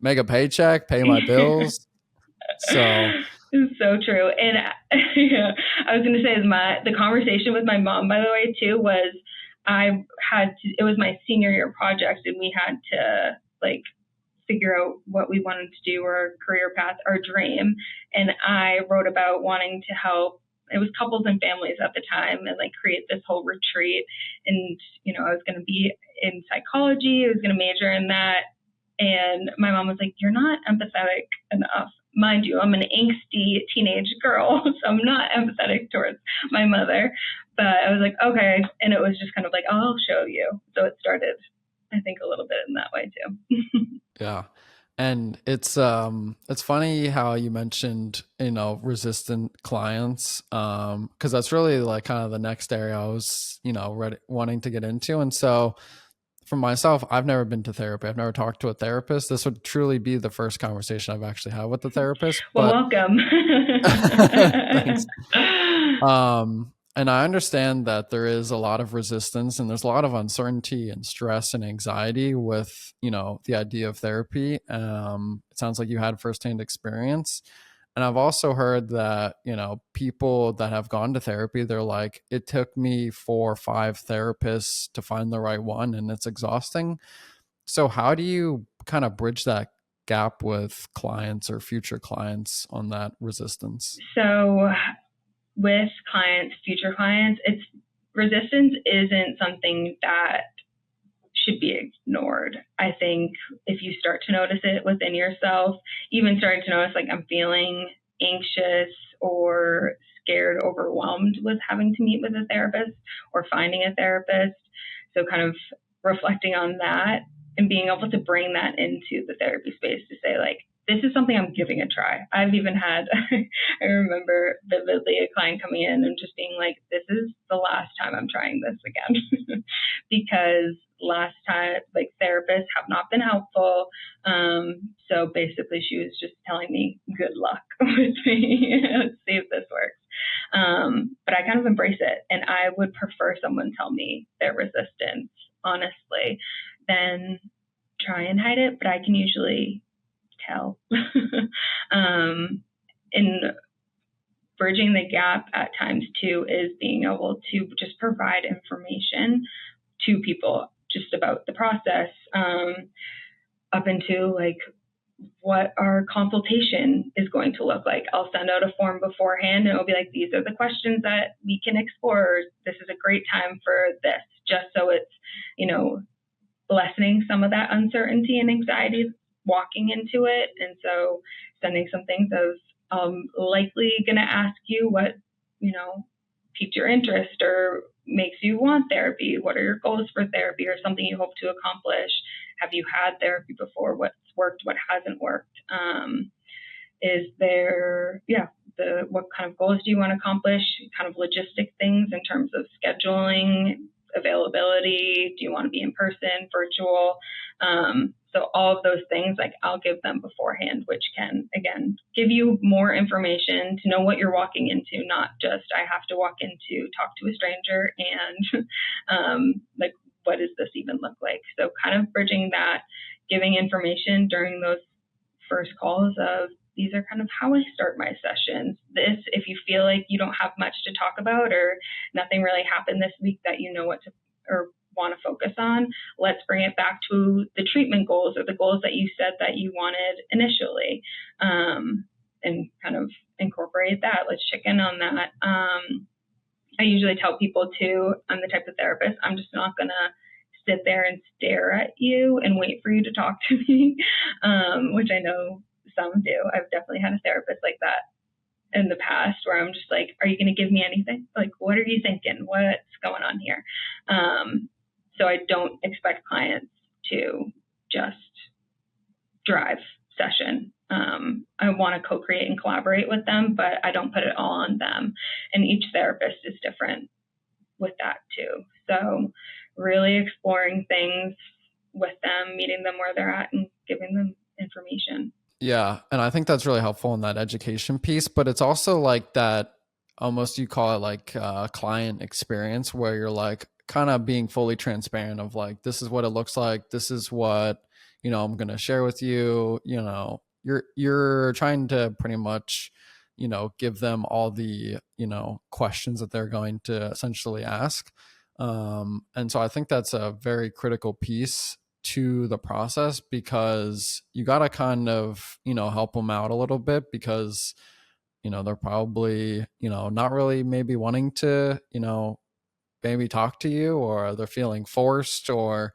make a paycheck, pay my bills. So it's so true. And yeah, I was going to say the conversation with my mom, by the way, too, was it was my senior year project and we had to like figure out what we wanted to do, our career path, our dream. And I wrote about wanting to help, it was couples and families at the time, and like create this whole retreat. And, you know, I was going to be in psychology. I was going to major in that. And my mom was like, you're not empathetic enough. Mind you, I'm an angsty teenage girl, so I'm not empathetic towards my mother. But I was like, okay. And it was just kind of like, oh, I'll show you. So it started, I think, a little bit in that way too. Yeah. And it's funny how you mentioned, you know, resistant clients, because that's really like kind of the next area I was, you know, wanting to get into. And so for myself, I've never been to therapy. I've never talked to a therapist. This would truly be the first conversation I've actually had with a therapist. Well, welcome. Thanks. And I understand that there is a lot of resistance and there's a lot of uncertainty and stress and anxiety with, you know, the idea of therapy. It sounds like you had firsthand experience. And I've also heard that, you know, people that have gone to therapy, they're like, it took me 4 or 5 therapists to find the right one and it's exhausting. So how do you kind of bridge that gap with clients or future clients on that resistance? So with clients, future clients, resistance isn't something that should be ignored. I think if you start to notice it within yourself, even starting to notice like I'm feeling anxious or scared, overwhelmed with having to meet with a therapist or finding a therapist. So kind of reflecting on that and being able to bring that into the therapy space to say like, this is something I'm giving a try. I've even had, I remember vividly a client coming in and just being like, this is the last time I'm trying this again. Because last time, like therapists have not been helpful. So basically she was just telling me, good luck with me. Let's see if this works. But I kind of embrace it. And I would prefer someone tell me their resistance, honestly, than try and hide it. But I can usually tell. And bridging the gap at times too is being able to just provide information to people just about the process, up into like what our consultation is going to look like. I'll send out a form beforehand and it'll be like, these are the questions that we can explore. This is a great time for this, just so it's, lessening some of that uncertainty and anxiety walking into it. And so sending some things of likely going to ask you what, piqued your interest or makes you want therapy. What are your goals for therapy or something you hope to accomplish? Have you had therapy before? What's worked? What hasn't worked? Is there, what kind of goals do you want to accomplish? Kind of logistic things in terms of scheduling, availability. Do you want to be in person, virtual? So all of those things, like I'll give them beforehand, which can, again, give you more information to know what you're walking into, not just I have to walk into, talk to a stranger and like, what does this even look like? So kind of bridging that, giving information during those first calls of, these are kind of how I start my sessions. This, if you feel like you don't have much to talk about or nothing really happened this week that you know what to or want to focus on, let's bring it back to the treatment goals or the goals that you said that you wanted initially, and kind of incorporate that. Let's check in on that. I usually tell people too, I'm the type of therapist, I'm just not going to sit there and stare at you and wait for you to talk to me, which I know some do. I've definitely had a therapist like that in the past where I'm just like, are you going to give me anything? Like, what are you thinking? What's going on here? So I don't expect clients to just drive session. I want to co-create and collaborate with them, but I don't put it all on them. And each therapist is different with that too. So really exploring things with them, meeting them where they're at and giving them information. Yeah. And I think that's really helpful in that education piece, but it's also like that, almost you call it like client experience where you're like kind of being fully transparent of like, this is what it looks like. This is what, I'm going to share with you, you're trying to pretty much, give them all the, questions that they're going to essentially ask. And so I think that's a very critical piece to the process because you got to kind of, help them out a little bit because, they're probably, not really maybe wanting to, maybe talk to you, or they're feeling forced, or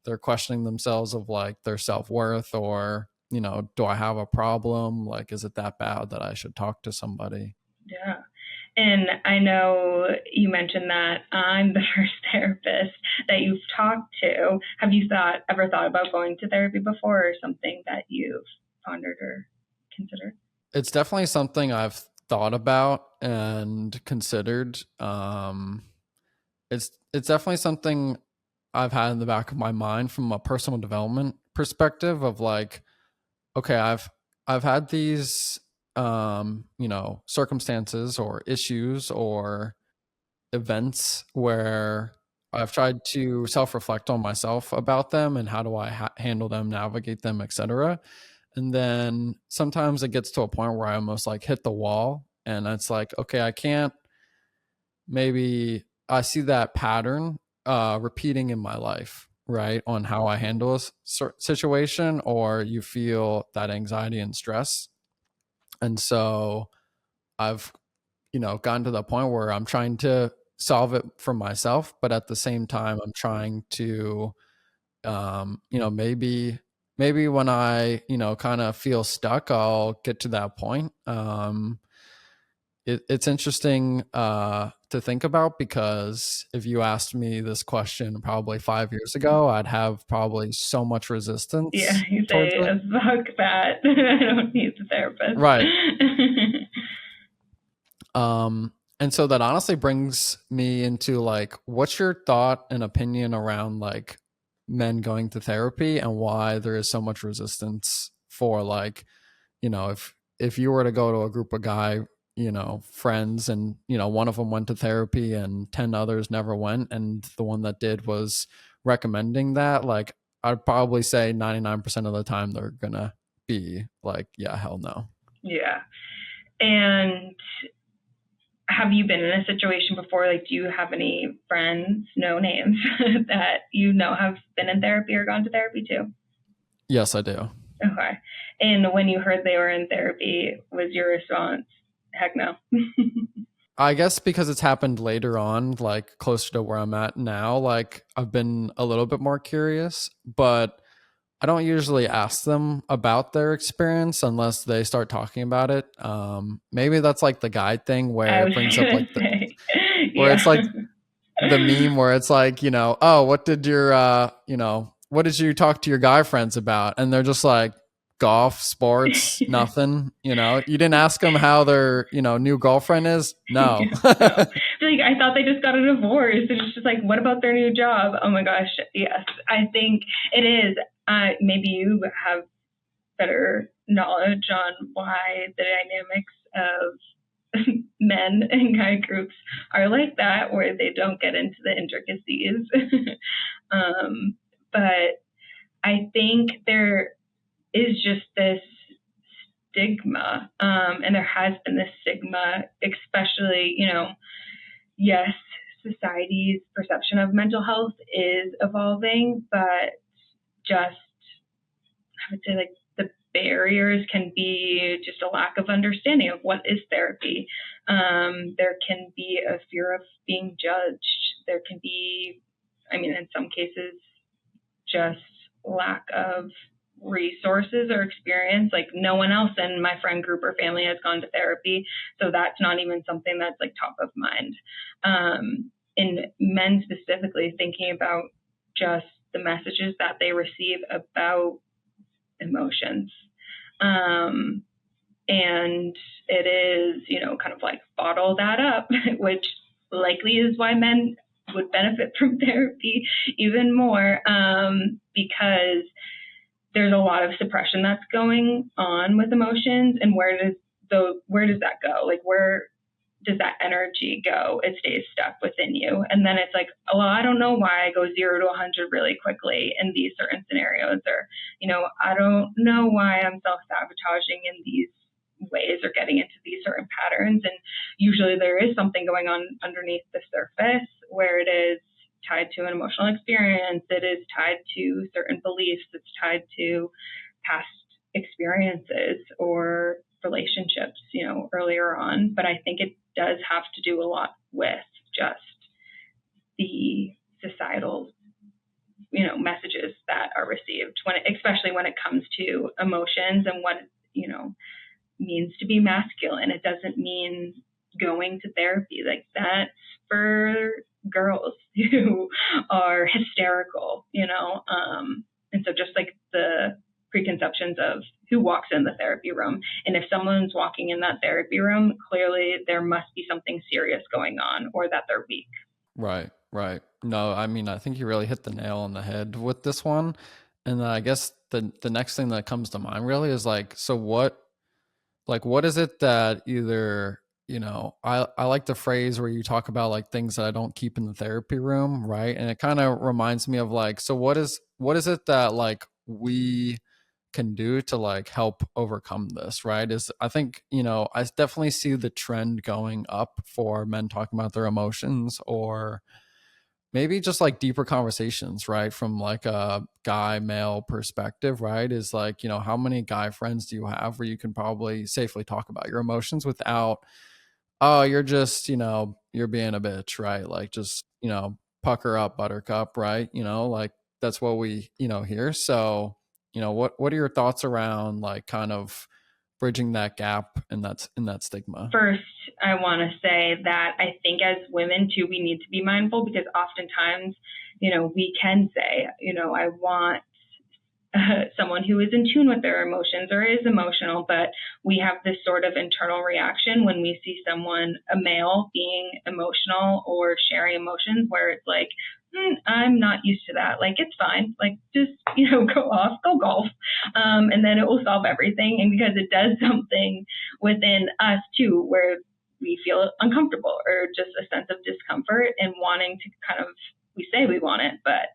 they're questioning themselves of like their self-worth, or, do I have a problem? Like, is it that bad that I should talk to somebody? Yeah. And I know you mentioned that I'm the first therapist that you've talked to. Have you ever thought about going to therapy before, or something that you've pondered or considered? It's definitely something I've thought about and considered. It's definitely something I've had in the back of my mind from a personal development perspective of like, okay, I've had these circumstances or issues or events where I've tried to self-reflect on myself about them and how do I handle them, navigate them, etc. And then sometimes it gets to a point where I almost like hit the wall and it's like, okay, I can't, maybe I see that pattern repeating in my life, right? On how I handle a situation, or you feel that anxiety and stress. And so I've, gotten to the point where I'm trying to solve it for myself, but at the same time, I'm trying to, maybe when I, kind of feel stuck, I'll get to that point. It's interesting to think about because if you asked me this question probably 5 years ago, I'd have probably so much resistance. Yeah, you say, fuck that. I don't need the therapist. Right. And so that honestly brings me into like, what's your thought and opinion around like men going to therapy and why there is so much resistance for like, if you were to go to a group of friends and, one of them went to therapy and 10 others never went, and the one that did was recommending that, like, I'd probably say 99% of the time they're gonna be like, yeah, hell no. Yeah. And have you been in a situation before? Like, do you have any friends, no names, that have been in therapy or gone to therapy too? Yes, I do. Okay. And when you heard they were in therapy, was your response, heck no? I guess because it's happened later on, like closer to where I'm at now, like I've been a little bit more curious, but I don't usually ask them about their experience unless they start talking about it. Maybe that's like the guy thing I where it was brings up gonna like say, where yeah. it's like the meme where it's like, oh, what did you talk to your guy friends about? And they're just like golf, sports, nothing. You didn't ask them how their, new girlfriend is. No. No. Like, I thought they just got a divorce. And it's just like, what about their new job? Oh my gosh. Yes. I think it is. Maybe you have better knowledge on why the dynamics of men and guy groups are like that, where they don't get into the intricacies. But I think there is just this stigma, and there has been this stigma, especially, yes, society's perception of mental health is evolving, but just, I would say, like, the barriers can be just a lack of understanding of what is therapy. There can be a fear of being judged. There can be, in some cases, just lack of resources or experience. Like, no one else in my friend group or family has gone to therapy, so that's not even something that's like top of mind. In men specifically, thinking about just the messages that they receive about emotions, and it is, kind of like bottle that up, which likely is why men would benefit from therapy even more, because there's a lot of suppression that's going on with emotions. And where does that go? Like, where does that energy go? It stays stuck within you. And then it's like, oh, well, I don't know why I go 0 to 100 really quickly in these certain scenarios, or, I don't know why I'm self-sabotaging in these ways or getting into these certain patterns. And usually there is something going on underneath the surface, where it is tied to an emotional experience, it is tied to certain beliefs, it's tied to past experiences or relationships, earlier on. But I think it does have to do a lot with just the societal, messages that are received, especially when it comes to emotions and what, means to be masculine. It doesn't mean going to therapy. Like, that's for girls who are hysterical, and so just like the preconceptions of who walks in the therapy room. And if someone's walking in that therapy room, clearly there must be something serious going on, or that they're weak. Right. No, I think you really hit the nail on the head with this one. And I guess the next thing that comes to mind really is like, so what is it that either, I like the phrase where you talk about like things that I don't keep in the therapy room, right? And it kind of reminds me of like, so what is it that like we can do to like help overcome this, right? Is I think, I definitely see the trend going up for men talking about their emotions, or maybe just like deeper conversations, right? From like a guy male perspective, right? Is like, how many guy friends do you have where you can probably safely talk about your emotions without, oh, you're just, you're being a bitch, right? Like, just, pucker up, buttercup, right? Like that's what we, hear. So, what are your thoughts around like kind of bridging that gap and that's in that stigma? First, I want to say that I think as women too, we need to be mindful, because oftentimes, we can say, I want someone who is in tune with their emotions or is emotional, but we have this sort of internal reaction when we see someone, a male, being emotional or sharing emotions, where it's like, I'm not used to that. Like, it's fine. Like, just, go golf. And then it will solve everything. And because it does something within us too, where we feel uncomfortable or just a sense of discomfort and wanting to kind of, we say we want it, but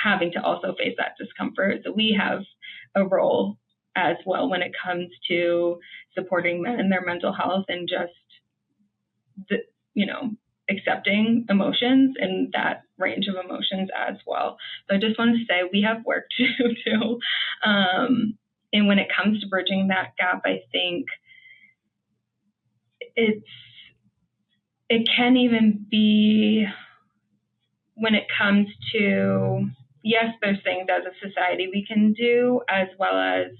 having to also face that discomfort. So we have a role as well when it comes to supporting men in their mental health, and just the, accepting emotions and that range of emotions as well. So I just want to say we have work to do too. And when it comes to bridging that gap, I think it can even be when it comes to, yes, there's things as a society we can do, as well as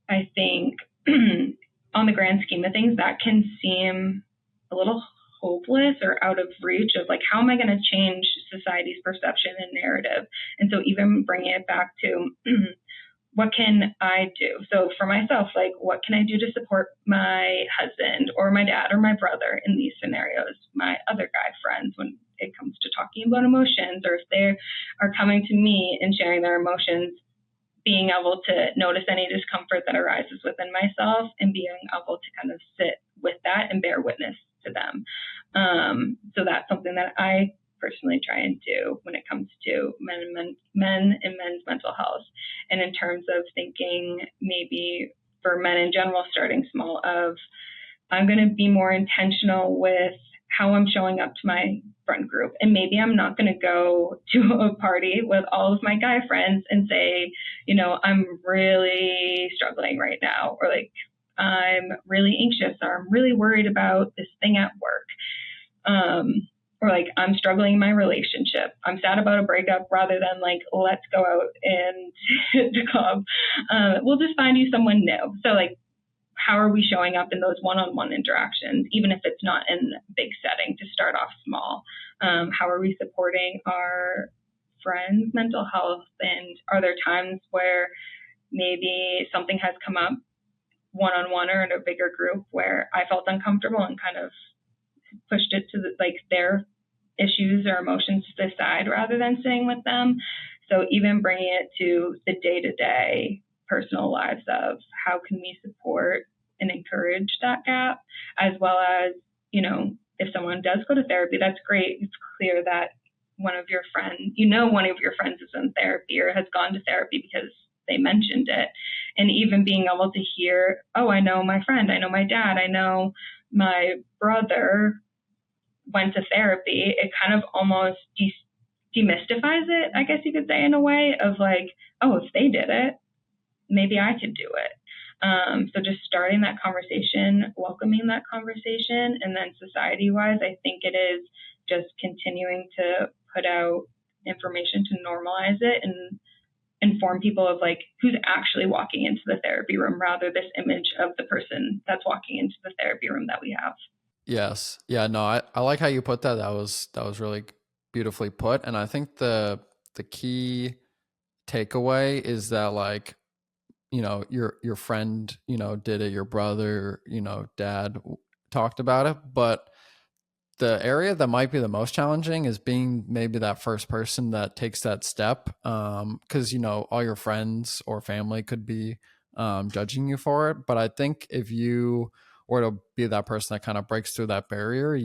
I think on the grand scheme of things, that can seem a little hopeless or out of reach of like, how am I going to change society's perception and narrative? And so even bringing it back to what can I do? So for myself, like, what can I do to support my husband or my dad or my brother in these scenarios, my other guy friends, when it comes to talking about emotions, or if they are coming to me and sharing their emotions, being able to notice any discomfort that arises within myself and being able to kind of sit with that and bear witness to them. So that's something that I personally try and do when it comes to men and men's mental health. And in terms of thinking maybe for men in general, starting small of, I'm going to be more intentional with how I'm showing up to my friend group. And maybe I'm not going to go to a party with all of my guy friends and say, I'm really struggling right now, or like, I'm really anxious, or I'm really worried about this thing at work. Or like, I'm struggling in my relationship. I'm sad about a breakup, rather than like, let's go out and hit the club. We'll just find you someone new. So like, how are we showing up in those one-on-one interactions, even if it's not in a big setting, to start off small? How are we supporting our friends' mental health? And are there times where maybe something has come up one-on-one or in a bigger group where I felt uncomfortable and kind of pushed it to their issues or emotions to the side rather than staying with them? So even bringing it to the day-to-day personal lives of how can we support and encourage that gap, as well as, if someone does go to therapy, that's great. It's clear that one of your friends is in therapy or has gone to therapy because they mentioned it. And even being able to hear, oh, I know my friend, I know my dad, I know my brother went to therapy, it kind of almost demystifies it, I guess you could say, in a way of like, oh, if they did it, maybe I could do it. So just starting that conversation, welcoming that conversation, and then society-wise, I think it is just continuing to put out information to normalize it and inform people of like who's actually walking into the therapy room, rather this image of the person that's walking into the therapy room that we have. Yes. Yeah, no, I like how you put that. That was really beautifully put. And I think the key takeaway is that like, your friend, did it, your brother, dad talked about it, but the area that might be the most challenging is being maybe that first person that takes that step. Cause all your friends or family could be judging you for it. But I think if you were to be that person that kind of breaks through that barrier,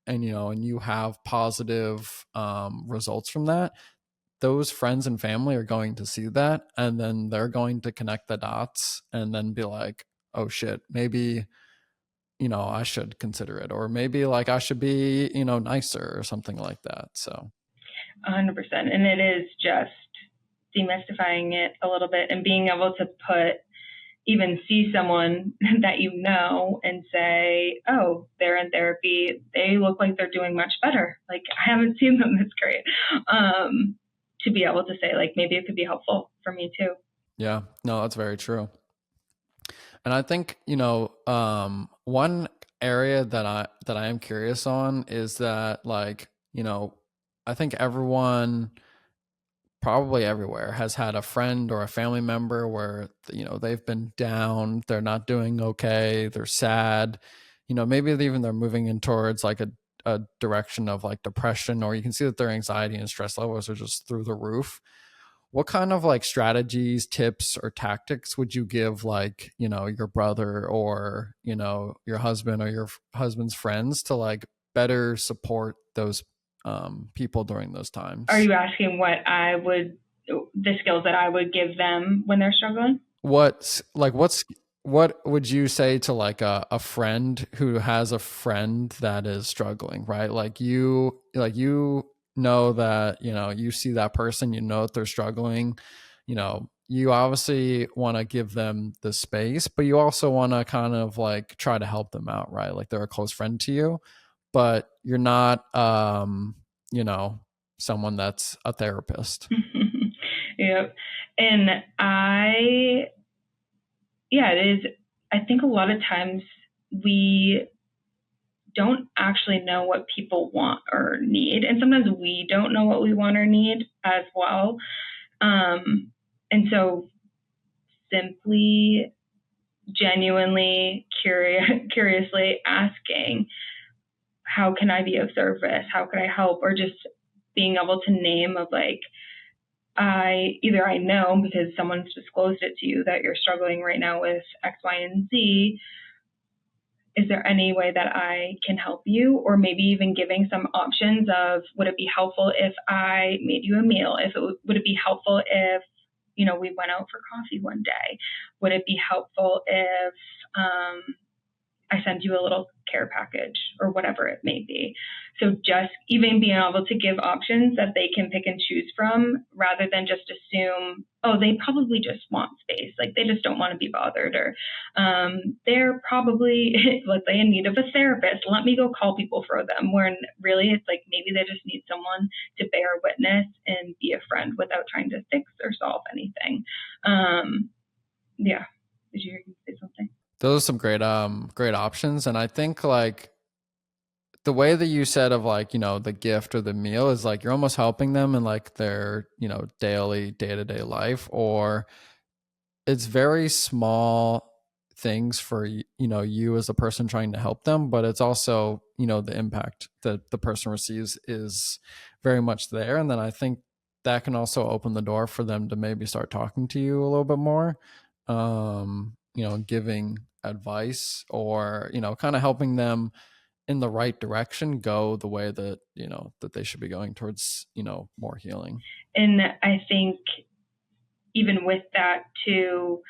and you have positive results from that, those friends and family are going to see that, and then they're going to connect the dots and then be like, oh shit, maybe, I should consider it, or maybe like I should be, nicer or something like that. So 100%. And it is just demystifying it a little bit and being able to even see someone that and say, oh, they're in therapy, they look like they're doing much better. Like, I haven't seen them, that's great. To be able to say, like, maybe it could be helpful for me too. Yeah, no, that's very true. And I think, one area that I am curious on is that, like, I think everyone probably everywhere has had a friend or a family member where, they've been down, they're not doing okay, they're sad, maybe even they're moving in towards like a direction of like depression, or you can see that their anxiety and stress levels are just through the roof. What kind of like strategies, tips, or tactics would you give, like, your brother or, your husband or your husband's friends to like better support those people during those times? Are you asking the skills that I would give them when they're struggling? What what would you say to like a friend who has a friend that is struggling, right? Like you know that, you know, you see that person, you know that they're struggling, you know, you obviously want to give them the space, but you also want to kind of like try to help them out, right? Like they're a close friend to you, but you're not, you know, someone that's a therapist. Yep. And yeah, it is. I think a lot of times we don't actually know what people want or need. And sometimes we don't know what we want or need as well. And so simply, genuinely, curiously asking, how can I be of service? How can I help? Or just being able to name of like, I know because someone's disclosed it to you that you're struggling right now with X, Y, and Z. Is there any way that I can help you? Or maybe even giving some options of, would it be helpful if I made you a meal? Would it be helpful if, you know, we went out for coffee one day? Would it be helpful if I send you a little care package or whatever it may be? So just even being able to give options that they can pick and choose from rather than just assume, oh, they probably just want space. Like they just don't want to be bothered, or they're probably, let's say, in need of a therapist. Let me go call people for them. When really it's like maybe they just need someone to bear witness and be a friend without trying to fix or solve anything. Yeah. Did you say something? Those are some great options. And I think like the way that you said of like, you know, the gift or the meal is like you're almost helping them in like their, you know, daily day-to-day life, or it's very small things for you know, you as a person trying to help them, but it's also, you know, the impact that the person receives is very much there. And then I think that can also open the door for them to maybe start talking to you a little bit more, you know, giving advice, or, you know, kind of helping them in the right direction, go the way that, you know, that they should be going towards, you know, more healing. And I think even with that too,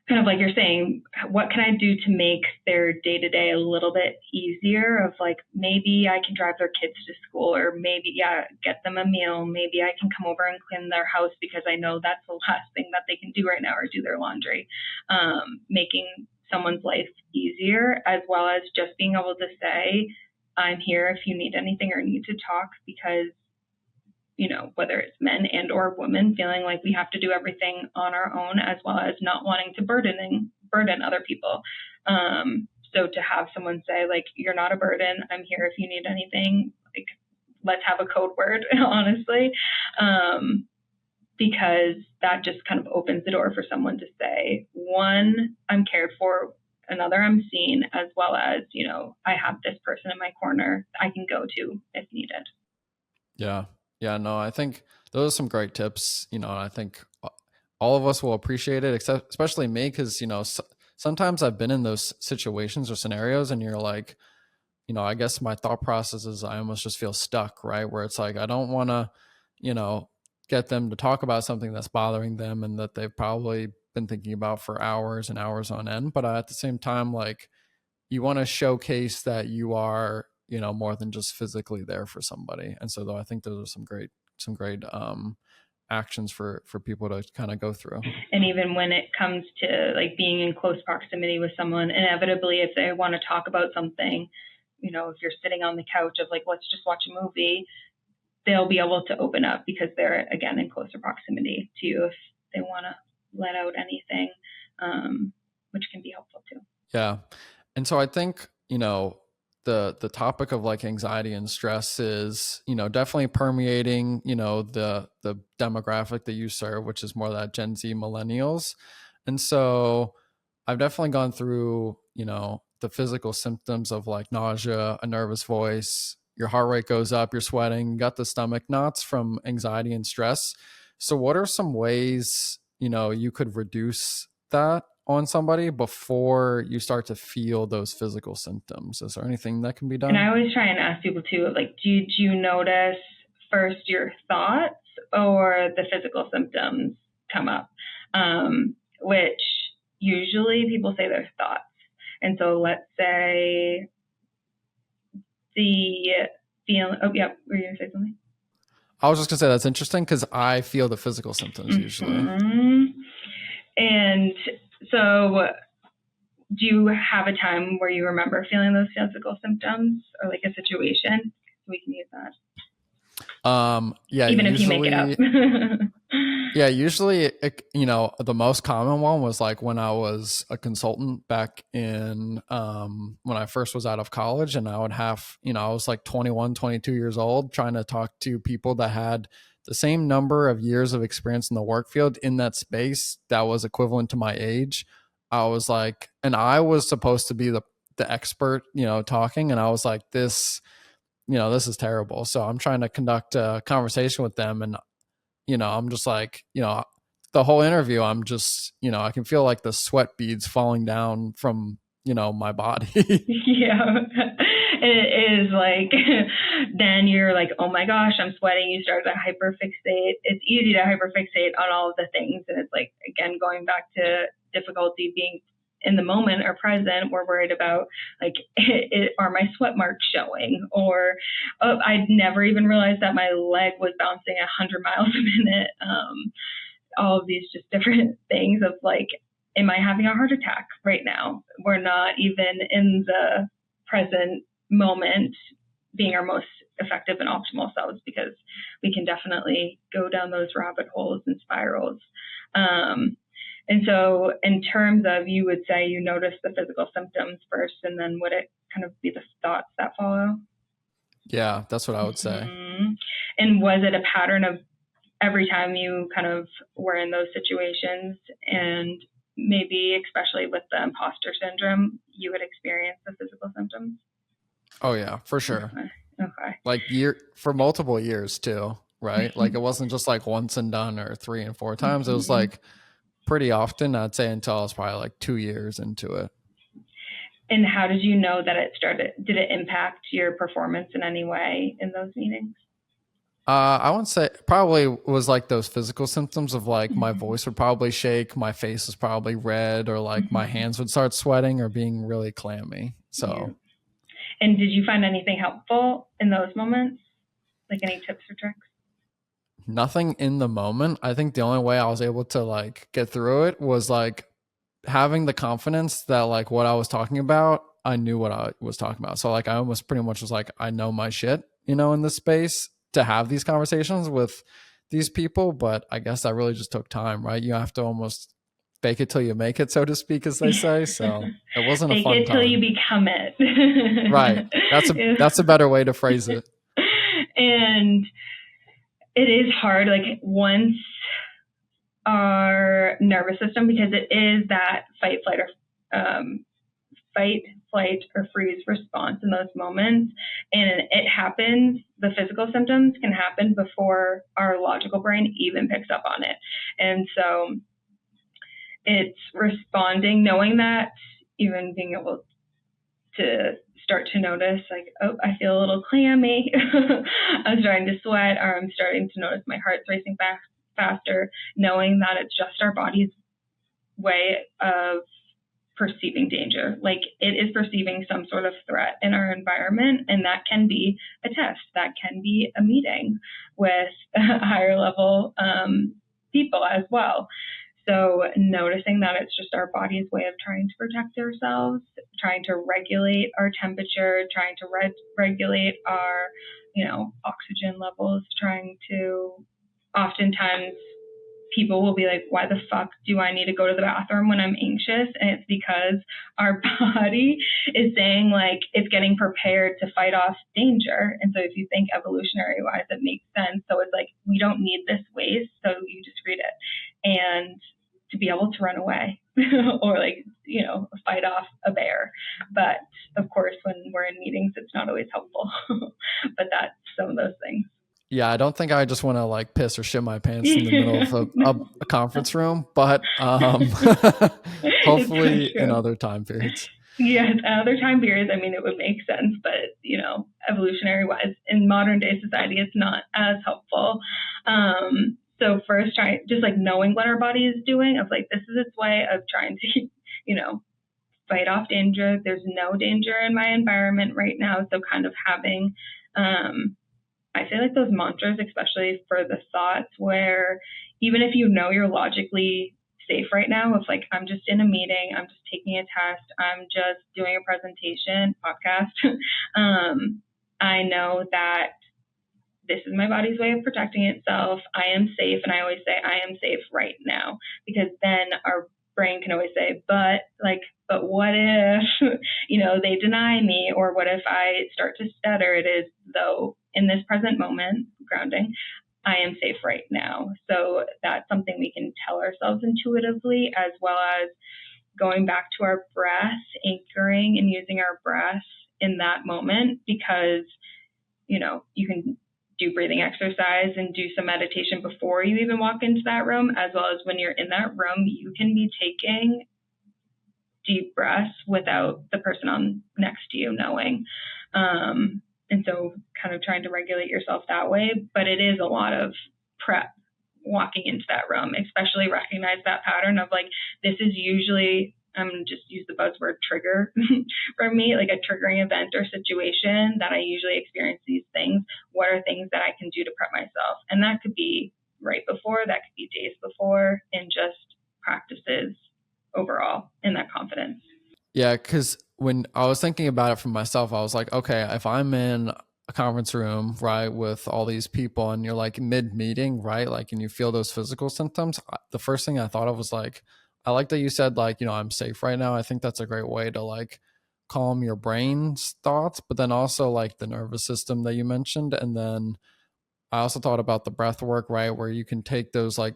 kind of like you're saying, what can I do to make their day to day a little bit easier? Of like, maybe I can drive their kids to school, or maybe, yeah, get them a meal. Maybe I can come over and clean their house because I know that's the last thing that they can do right now, or do their laundry. Making someone's life easier, as well as just being able to say, I'm here if you need anything or need to talk, because you know, whether it's men and or women, feeling like we have to do everything on our own, as well as not wanting to burden other people. So to have someone say like, you're not a burden, I'm here if you need anything, like let's have a code word, honestly, because that just kind of opens the door for someone to say, one, I'm cared for, another, I'm seen, as well as, you know, I have this person in my corner I can go to if needed. Yeah. Yeah, no, I think those are some great tips, you know, and I think all of us will appreciate it, except especially me, because, you know, sometimes I've been in those situations or scenarios and you're like, you know, I guess my thought process is I almost just feel stuck, right? Where it's like, I don't want to, you know, get them to talk about something that's bothering them and that they've probably been thinking about for hours and hours on end. But at the same time, like, you want to showcase that you are, you know, more than just physically there for somebody. And so though I think those are some great actions for people to kind of go through. And even when it comes to like being in close proximity with someone, inevitably if they want to talk about something, you know, if you're sitting on the couch of like, let's just watch a movie, they'll be able to open up because they're again in closer proximity to you if they want to let out anything, which can be helpful too. Yeah. And so I think, you know, the topic of like anxiety and stress is, you know, definitely permeating, you know, the demographic that you serve, which is more that Gen Z millennials. And so I've definitely gone through, you know, the physical symptoms of like nausea, a nervous voice, your heart rate goes up, you're sweating, you got the stomach knots from anxiety and stress. So what are some ways, you know, you could reduce that on somebody before you start to feel those physical symptoms? Is there anything that can be done? And I always try and ask people too, like, did you notice first your thoughts or the physical symptoms come up? Which, usually people say their thoughts. And so let's say the feeling, were you going to say something? I was just going to say that's interesting because I feel the physical symptoms usually. And so do you have a time where you remember feeling those physical symptoms or like a situation? We can use that. Yeah, even usually, if you make it up. Yeah, usually, the most common one was like when I was a consultant back in when I first was out of college, and I would have, I was like 21, 22 years old trying to talk to people that had the same number of years of experience in the work field in that space that was equivalent to my age. I was like, and I was supposed to be the expert, talking, and I was like, this is terrible. So I'm trying to conduct a conversation with them, and I'm just like, the whole interview, I'm just, I can feel like the sweat beads falling down from, my body. Yeah. It is like, then you're like, oh my gosh, I'm sweating. You start to hyperfixate. It's easy to hyperfixate on all of the things. And it's like, again, going back to difficulty being in the moment or present, we're worried about like, are my sweat marks showing? Or I'd never even realized that my leg was bouncing 100 miles a minute. All of these just different things of like, am I having a heart attack right now? We're not even in the present moment being our most effective and optimal selves, because we can definitely go down those rabbit holes and spirals. And so in terms of, you would say you notice the physical symptoms first, and then would it kind of be the thoughts that follow? Yeah, that's what I would say. Mm-hmm. And was it a pattern of every time you kind of were in those situations, and maybe especially with the imposter syndrome, you would experience the physical symptoms? Oh yeah, for sure. Okay. Like for multiple years too, right? Like it wasn't just like once and done or 3 and 4 times. It was like pretty often, I'd say, until I was probably like 2 years into it. And how did you know that it started? Did it impact your performance in any way in those meetings? I wouldn't say, probably was like those physical symptoms of like my voice would probably shake, my face is probably red, or like my hands would start sweating or being really clammy. So, yeah. And did you find anything helpful in those moments? Like any tips or tricks? Nothing in the moment. I think the only way I was able to like get through it was like having the confidence that like what I was talking about, I knew what I was talking about. So like I almost pretty much was like, I know my shit, in this space to have these conversations with these people. But I guess that really just took time, right? You have to almost fake it till you make it, so to speak, as they say. So it wasn't a fun time. Fake it till you become it. Right. That's a better way to phrase it. And it is hard, like once our nervous system, because it is that fight, flight, or freeze response in those moments. And it happens, the physical symptoms can happen before our logical brain even picks up on it. And so it's responding, knowing that, even being able to start to notice like, oh, I feel a little clammy. I'm starting to sweat, or I'm starting to notice my heart's racing faster, knowing that it's just our body's way of perceiving danger. Like it is perceiving some sort of threat in our environment, and that can be a test, that can be a meeting with higher level people as well. So noticing that it's just our body's way of trying to protect ourselves, trying to regulate our temperature, trying to regulate our, oxygen levels, trying to, oftentimes people will be like, why the fuck do I need to go to the bathroom when I'm anxious? And it's because our body is saying like it's getting prepared to fight off danger. And so if you think evolutionary wise, it makes sense. So it's like, we don't need this waste, so you just read it. And to be able to run away or like, fight off a bear. But of course, when we're in meetings, it's not always helpful. But that's some of those things. Yeah, I don't think I just want to like piss or shit my pants in the middle of a conference room, but hopefully in other time periods. Yes, other time periods, I mean, it would make sense, but, evolutionary wise, in modern day society, it's not as helpful. So first, just like knowing what our body is doing, of like, this is its way of trying to, fight off danger. There's no danger in my environment right now. So kind of having, I feel like those mantras, especially for the thoughts where even if you're logically safe right now, if like, I'm just in a meeting, I'm just taking a test, I'm just doing a presentation, podcast, I know that this is my body's way of protecting itself. I am safe. And I always say, I am safe right now, because then our brain can always say, but what if, they deny me, or what if I start to stutter? It is, though, in this present moment, grounding, I am safe right now. So that's something we can tell ourselves intuitively, as well as going back to our breath, anchoring and using our breath in that moment, because, you can do breathing exercise and do some meditation before you even walk into that room, as well as when you're in that room, you can be taking deep breaths without the person on next to you knowing. And so kind of trying to regulate yourself that way, but it is a lot of prep walking into that room, especially recognize that pattern of like, this is usually, just use the buzzword trigger for me, like a triggering event or situation that I usually experience these things. What are things that I can do to prep myself? And that could be right before, that could be days before, and just practices overall in that confidence. Yeah, because when I was thinking about it for myself, I was like, okay, if I'm in a conference room, right, with all these people and you're like mid-meeting, right, like, and you feel those physical symptoms, the first thing I thought of was like, I like that you said like, I'm safe right now. I think that's a great way to like calm your brain's thoughts, but then also like the nervous system that you mentioned. And then I also thought about the breath work, right, where you can take those like,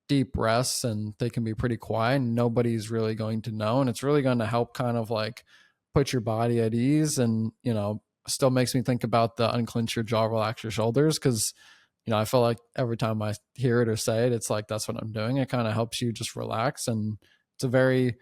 deep breaths and they can be pretty quiet and nobody's really going to know. And it's really going to help kind of like put your body at ease. And, still makes me think about the unclench your jaw, relax your shoulders. Cause, I feel like every time I hear it or say it, it's like, that's what I'm doing. It kind of helps you just relax. And it's a very,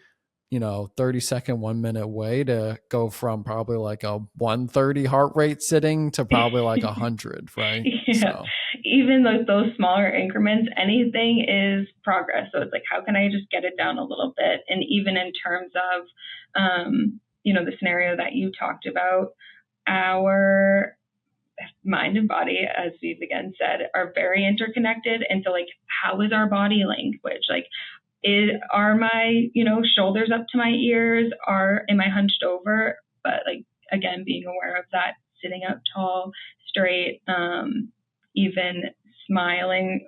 30-second, 1 minute way to go from probably like a 130 heart rate sitting to probably like 100, right? Yeah. So even those smaller increments, anything is progress. So it's like, how can I just get it down a little bit? And even in terms of, the scenario that you talked about, our mind and body, as we've again said, are very interconnected. And so like, how is our body language? Like, are my, shoulders up to my ears? Am I hunched over? But like, again, being aware of that, sitting up tall, straight, even smiling,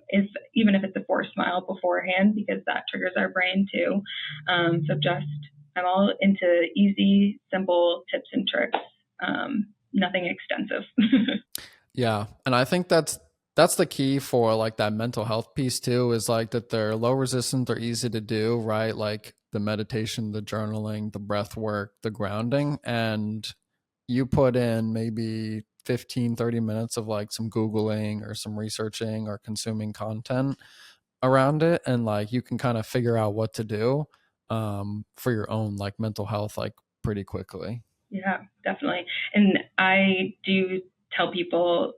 even if it's a forced smile beforehand, because that triggers our brain too. So I'm all into easy, simple tips and tricks. Nothing extensive. Yeah. And I think that's the key for like that mental health piece too, is like that they're low resistance, they're easy to do, right? Like the meditation, the journaling, the breath work, the grounding, and you put in maybe 15, 30 minutes of like some Googling or some researching or consuming content around it. And like, you can kind of figure out what to do for your own like mental health, like pretty quickly. Yeah, definitely. And I do tell people,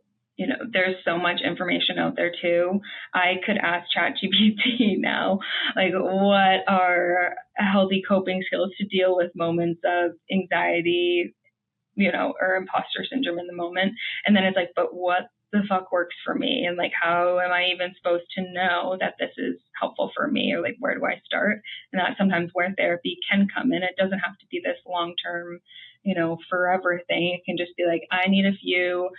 there's so much information out there too. I could ask ChatGPT now, like, what are healthy coping skills to deal with moments of anxiety, or imposter syndrome in the moment. And then it's like, but what the fuck works for me? And like, how am I even supposed to know that this is helpful for me? Or like, where do I start? And that's sometimes where therapy can come in. It doesn't have to be this long-term, forever thing. It can just be like, I need a few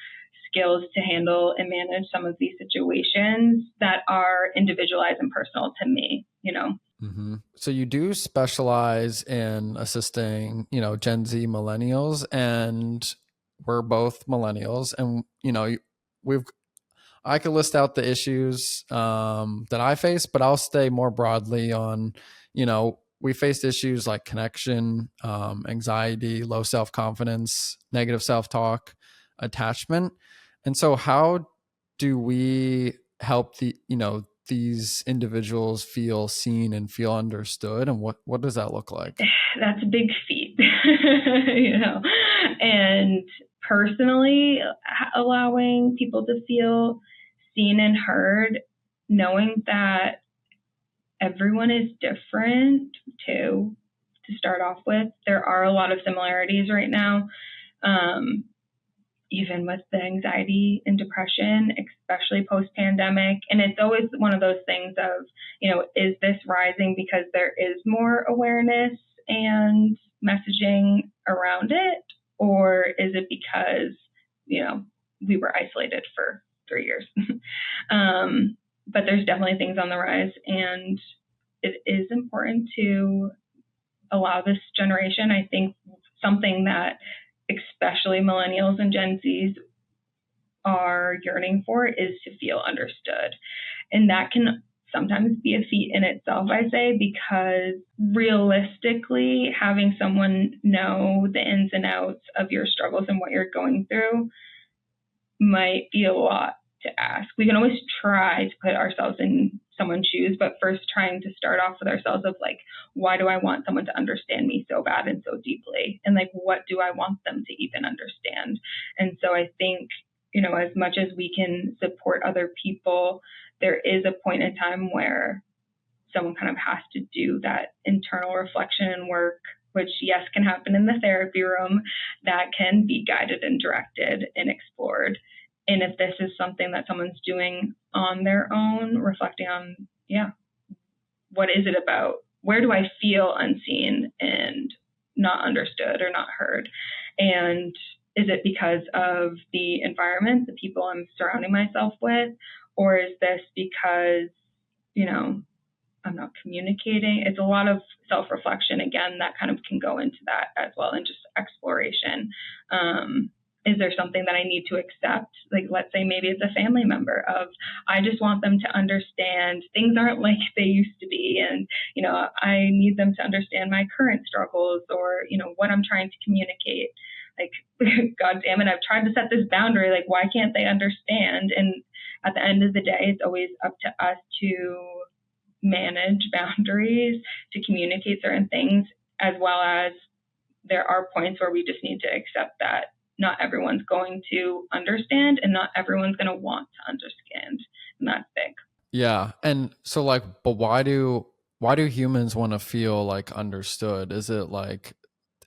skills to handle and manage some of these situations that are individualized and personal to me, Mm-hmm. So you do specialize in assisting, Gen Z millennials, and we're both millennials, and I could list out the issues that I face, but I'll stay more broadly on, we faced issues like connection, anxiety, low self-confidence, negative self-talk, attachment. And so how do we help these individuals feel seen and feel understood? And what does that look like? That's a big feat, and personally allowing people to feel seen and heard knowing that everyone is different too, to start off with. There are a lot of similarities right now, even with the anxiety and depression, especially post-pandemic. And it's always one of those things of, is this rising because there is more awareness and messaging around it? Or is it because, we were isolated for 3 years? But there's definitely things on the rise, and it is important to allow this generation, I think, something that especially millennials and Gen Zs are yearning for is to feel understood. And that can sometimes be a feat in itself, I say, because realistically, having someone know the ins and outs of your struggles and what you're going through might be a lot to ask. We can always try to put ourselves in someone's shoes, but first trying to start off with ourselves of like, why do I want someone to understand me so bad and so deeply? And like, what do I want them to even understand? And so I think, as much as we can support other people, there is a point in time where someone kind of has to do that internal reflection and work, which, yes, can happen in the therapy room, that can be guided and directed and explored. And if this is something that someone's doing on their own, reflecting on, what is it about? Where do I feel unseen and not understood or not heard? And is it because of the environment, the people I'm surrounding myself with? Or is this because, I'm not communicating? It's a lot of self-reflection, again, that kind of can go into that as well, and just exploration. Is there something that I need to accept? Like, let's say maybe it's a family member of, I just want them to understand things aren't like they used to be. And, I need them to understand my current struggles or, what I'm trying to communicate. Like, God damn it, I've tried to set this boundary. Like, why can't they understand? And at the end of the day, it's always up to us to manage boundaries, to communicate certain things, as well as there are points where we just need to accept that not everyone's going to understand and not everyone's going to want to understand. And that's big. Yeah. And so but why do humans want to feel like understood? Is it like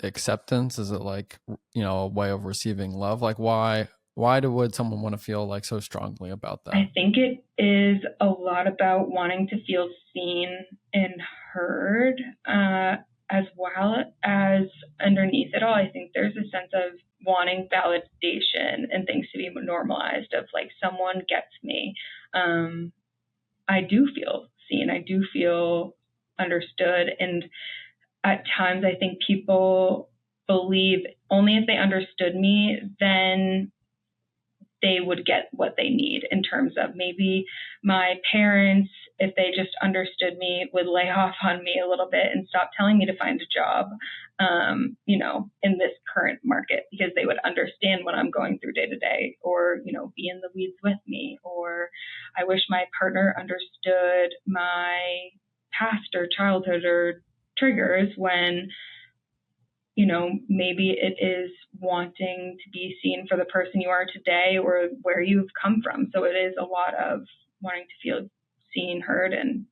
acceptance? Is it like, a way of receiving love? Like why would someone want to feel like so strongly about that? I think it is a lot about wanting to feel seen and heard, as well as underneath it all, I think there's a sense of wanting validation and things to be normalized, of like, someone gets me. I do feel seen. I do feel understood. And at times I think people believe only if they understood me, then they would get what they need, in terms of maybe my parents, if they just understood me, would lay off on me a little bit and stop telling me to find a job, in this current market, because they would understand what I'm going through day to day, or, be in the weeds with me. Or I wish my partner understood my past or childhood or triggers, when maybe it is wanting to be seen for the person you are today or where you've come from. So it is a lot of wanting to feel seen, heard, and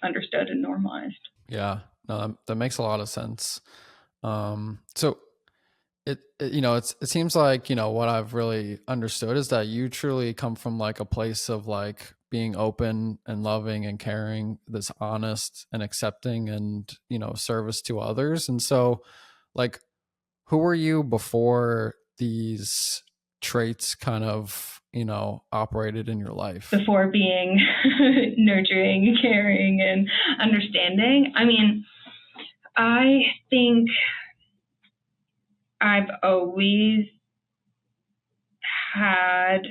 understood and normalized. Yeah, no, that makes a lot of sense. So it seems like, what I've really understood is that you truly come from like a place of like being open and loving and caring, this honest and accepting and, service to others. And so, like, who were you before these traits kind of, operated in your life? Before being nurturing, caring, and understanding? I mean, I think I've always had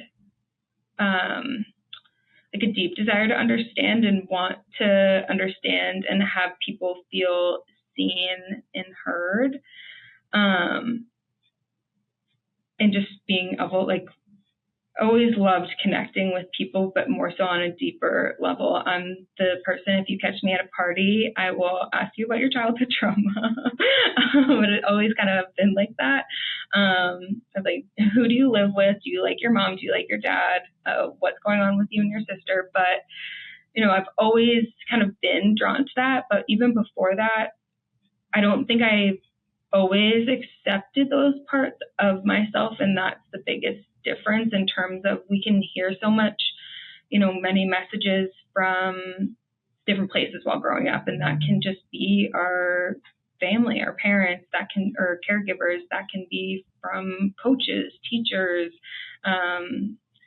like a deep desire to understand and want to understand and have people feel seen and heard. And just being able, like, always loved connecting with people, but more so on a deeper level. I'm the person, if you catch me at a party, I will ask you about your childhood trauma. But it always kind of been like that. Of like, who do you live with? Do you like your mom? Do you like your dad? What's going on with you and your sister? But, I've always kind of been drawn to that. But even before that, I don't think I always accepted those parts of myself, and that's the biggest difference in terms of we can hear so much, many messages from different places while growing up, and that can just be our family, our parents, or caregivers, that can be from coaches, teachers,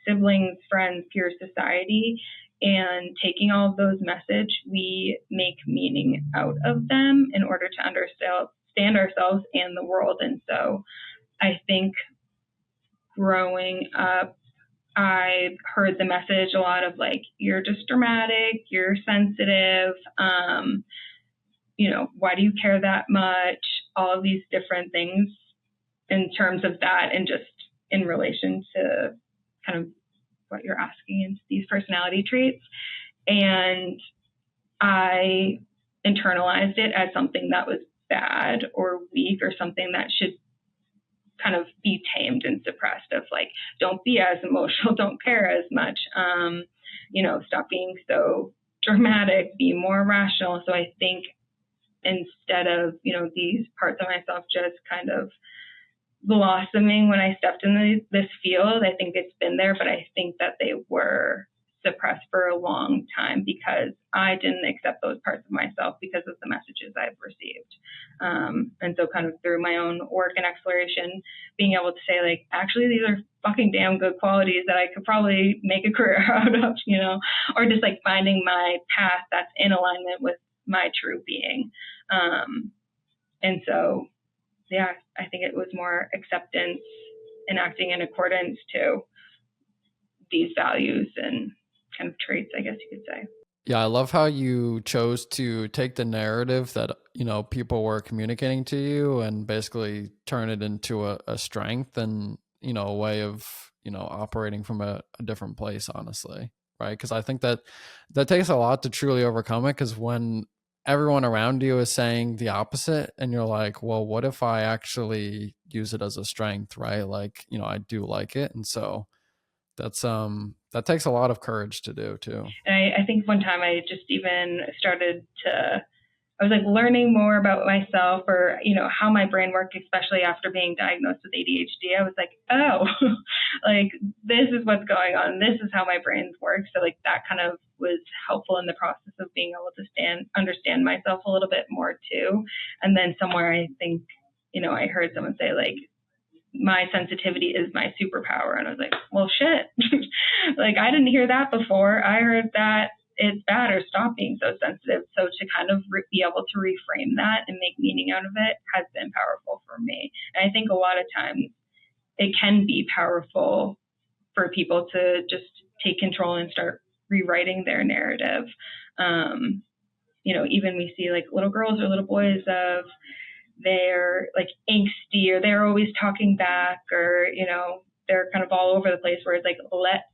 siblings, friends, peer society. And taking all of those messages, we make meaning out of them in order to understand ourselves and the world. And so I think growing up, I heard the message a lot of like, you're just dramatic, you're sensitive, why do you care that much? All of these different things in terms of that, and just in relation to kind of what you're asking into these personality traits. And I internalized it as something that was bad or weak, or something that should kind of be tamed and suppressed, of like, don't be as emotional, don't care as much, stop being so dramatic, be more rational. So I think instead of, these parts of myself just kind of blossoming when I stepped in this field, I think it's been there, but I think that they were suppressed for a long time because I didn't accept those parts of myself because of the messages I've received. And so kind of through my own work and exploration, being able to say like, actually, these are fucking damn good qualities that I could probably make a career out of, or just like finding my path that's in alignment with my true being. And so, yeah, I think it was more acceptance and acting in accordance to these values and kind of traits, I guess you could say. Yeah, I love how you chose to take the narrative that, people were communicating to you and basically turn it into a strength and, a way of, operating from a different place, honestly. Right. Because I think that takes a lot to truly overcome it. Because when everyone around you is saying the opposite and you're like, well, what if I actually use it as a strength? Right. Like, I do like it. And so that's that takes a lot of courage to do too. And I think one time I just even started to, I was like learning more about myself, or, how my brain worked, especially after being diagnosed with ADHD. I was like, oh, like this is what's going on. This is how my brain works. So like that kind of was helpful in the process of being able to understand myself a little bit more too. And then somewhere I think, I heard someone say like, my sensitivity is my superpower. And I was like, well, shit. Like I didn't hear that before. I heard that it's bad, or stop being so sensitive. So to kind of be able to reframe that and make meaning out of it has been powerful for me. And I think a lot of times it can be powerful for people to just take control and start rewriting their narrative. Even we see like little girls or little boys of they're like angsty, or they're always talking back, or, they're kind of all over the place, where it's like,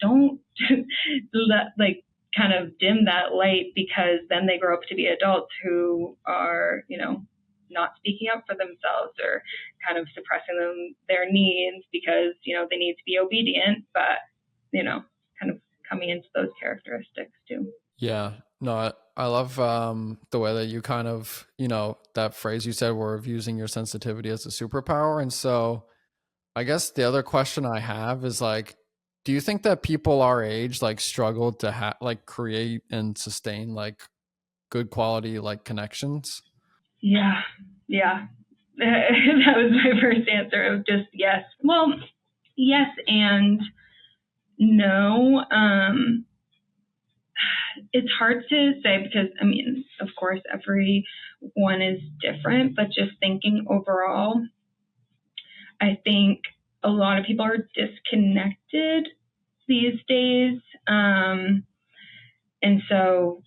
don't like kind of dim that light, because then they grow up to be adults who are, not speaking up for themselves, or kind of suppressing their needs because, they need to be obedient, but, kind of coming into those characteristics too. Yeah, no, I love the way that you kind of, that phrase you said were of using your sensitivity as a superpower. And so I guess the other question I have is like, do you think that people our age like struggle to like create and sustain like good quality like connections? Yeah. That was my first answer of just yes. Well, yes and no. It's hard to say because, of course, everyone is different, but just thinking overall, I think a lot of people are disconnected these days. And so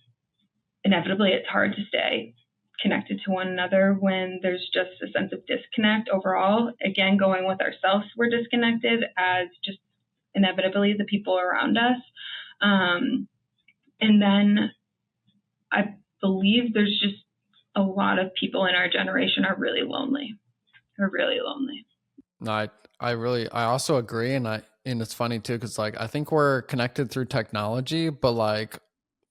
inevitably it's hard to stay connected to one another when there's just a sense of disconnect overall. Again, going with ourselves, we're disconnected as just inevitably the people around us. And then I believe there's just a lot of people in our generation are really lonely. They're really lonely. No, I also agree, and it's funny too, because like I think we're connected through technology, but like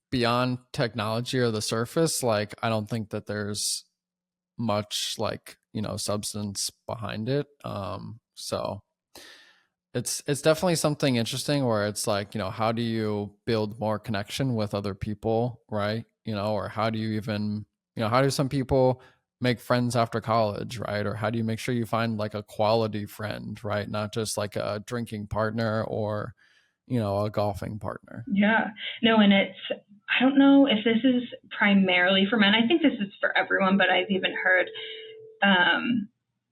beyond technology or the surface, like I don't think that there's much like, substance behind it. So it's definitely something interesting where it's like, how do you build more connection with other people, right? Or how do you even, how do some people make friends after college, right? Or how do you make sure you find like a quality friend, right? Not just like a drinking partner or, a golfing partner. Yeah. No, and I don't know if this is primarily for men. I think this is for everyone, but I've even heard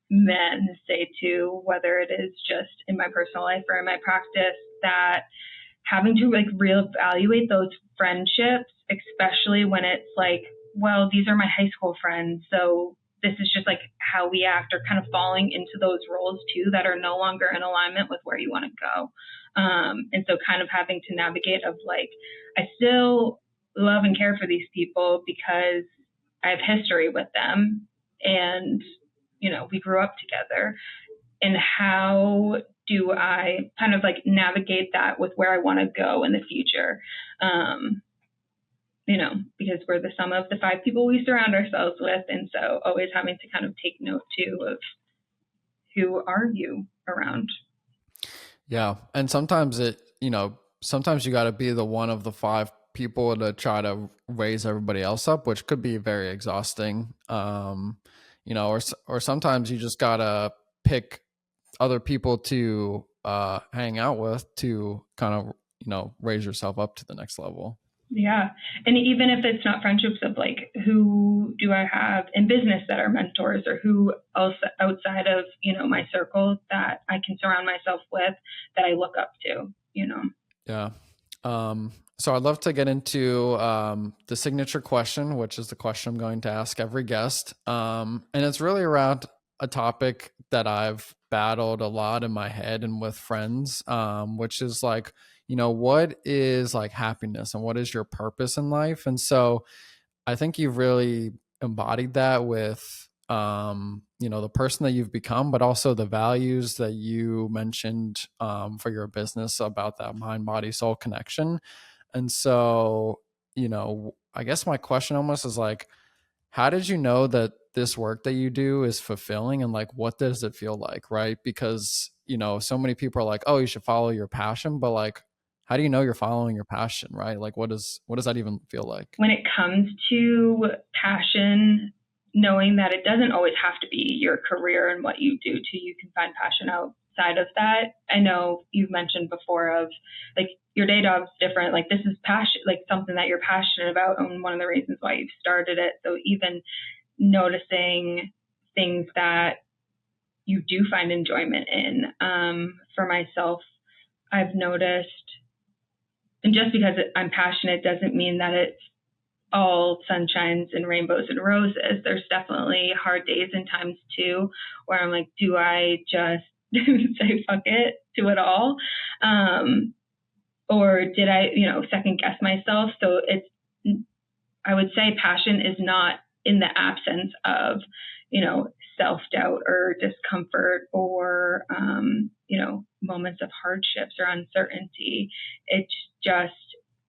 men say too, whether it is just in my personal life or in my practice, that having to like reevaluate those friendships, especially when it's like, well, these are my high school friends, so this is just like how we act, or kind of falling into those roles too that are no longer in alignment with where you want to go. And so kind of having to navigate of like, I still love and care for these people because I have history with them, and we grew up together, and how do I kind of like navigate that with where I want to go in the future? Because we're the sum of the 5 people we surround ourselves with. And so always having to kind of take note too of who are you around. Yeah. And sometimes sometimes you got to be the one of the 5 people to try to raise everybody else up, which could be very exhausting. Or sometimes you just got to pick other people to hang out with to kind of, raise yourself up to the next level. Yeah. And even if it's not friendships, of like, who do I have in business that are mentors, or who else outside of, my circle that I can surround myself with that I look up to, Yeah. So I'd love to get into the signature question, which is the question I'm going to ask every guest. And it's really around a topic that I've battled a lot in my head and with friends, which is like, what is like happiness and what is your purpose in life? And so I think you've really embodied that with the person that you've become, but also the values that you mentioned for your business about that mind, body, soul connection. And so, I guess my question almost is like, how did you know that this work that you do is fulfilling, and like what does it feel like, right? Because, so many people are like, oh, you should follow your passion, but like, how do you know you're following your passion, right? Like what does that even feel like? When it comes to passion, knowing that it doesn't always have to be your career and what you do too, you can find passion outside of that. I know you've mentioned before of like your day job's different. Like this is passion, like something that you're passionate about, and one of the reasons why you've started it. So even noticing things that you do find enjoyment in. For myself, I've noticed, and just because I'm passionate doesn't mean that it's all sunshines and rainbows and roses. There's definitely hard days and times too, where I'm like, do I just say fuck it to it all? Or did I, second guess myself? So I would say passion is not in the absence of, self-doubt or discomfort or, moments of hardships or uncertainty. It's just,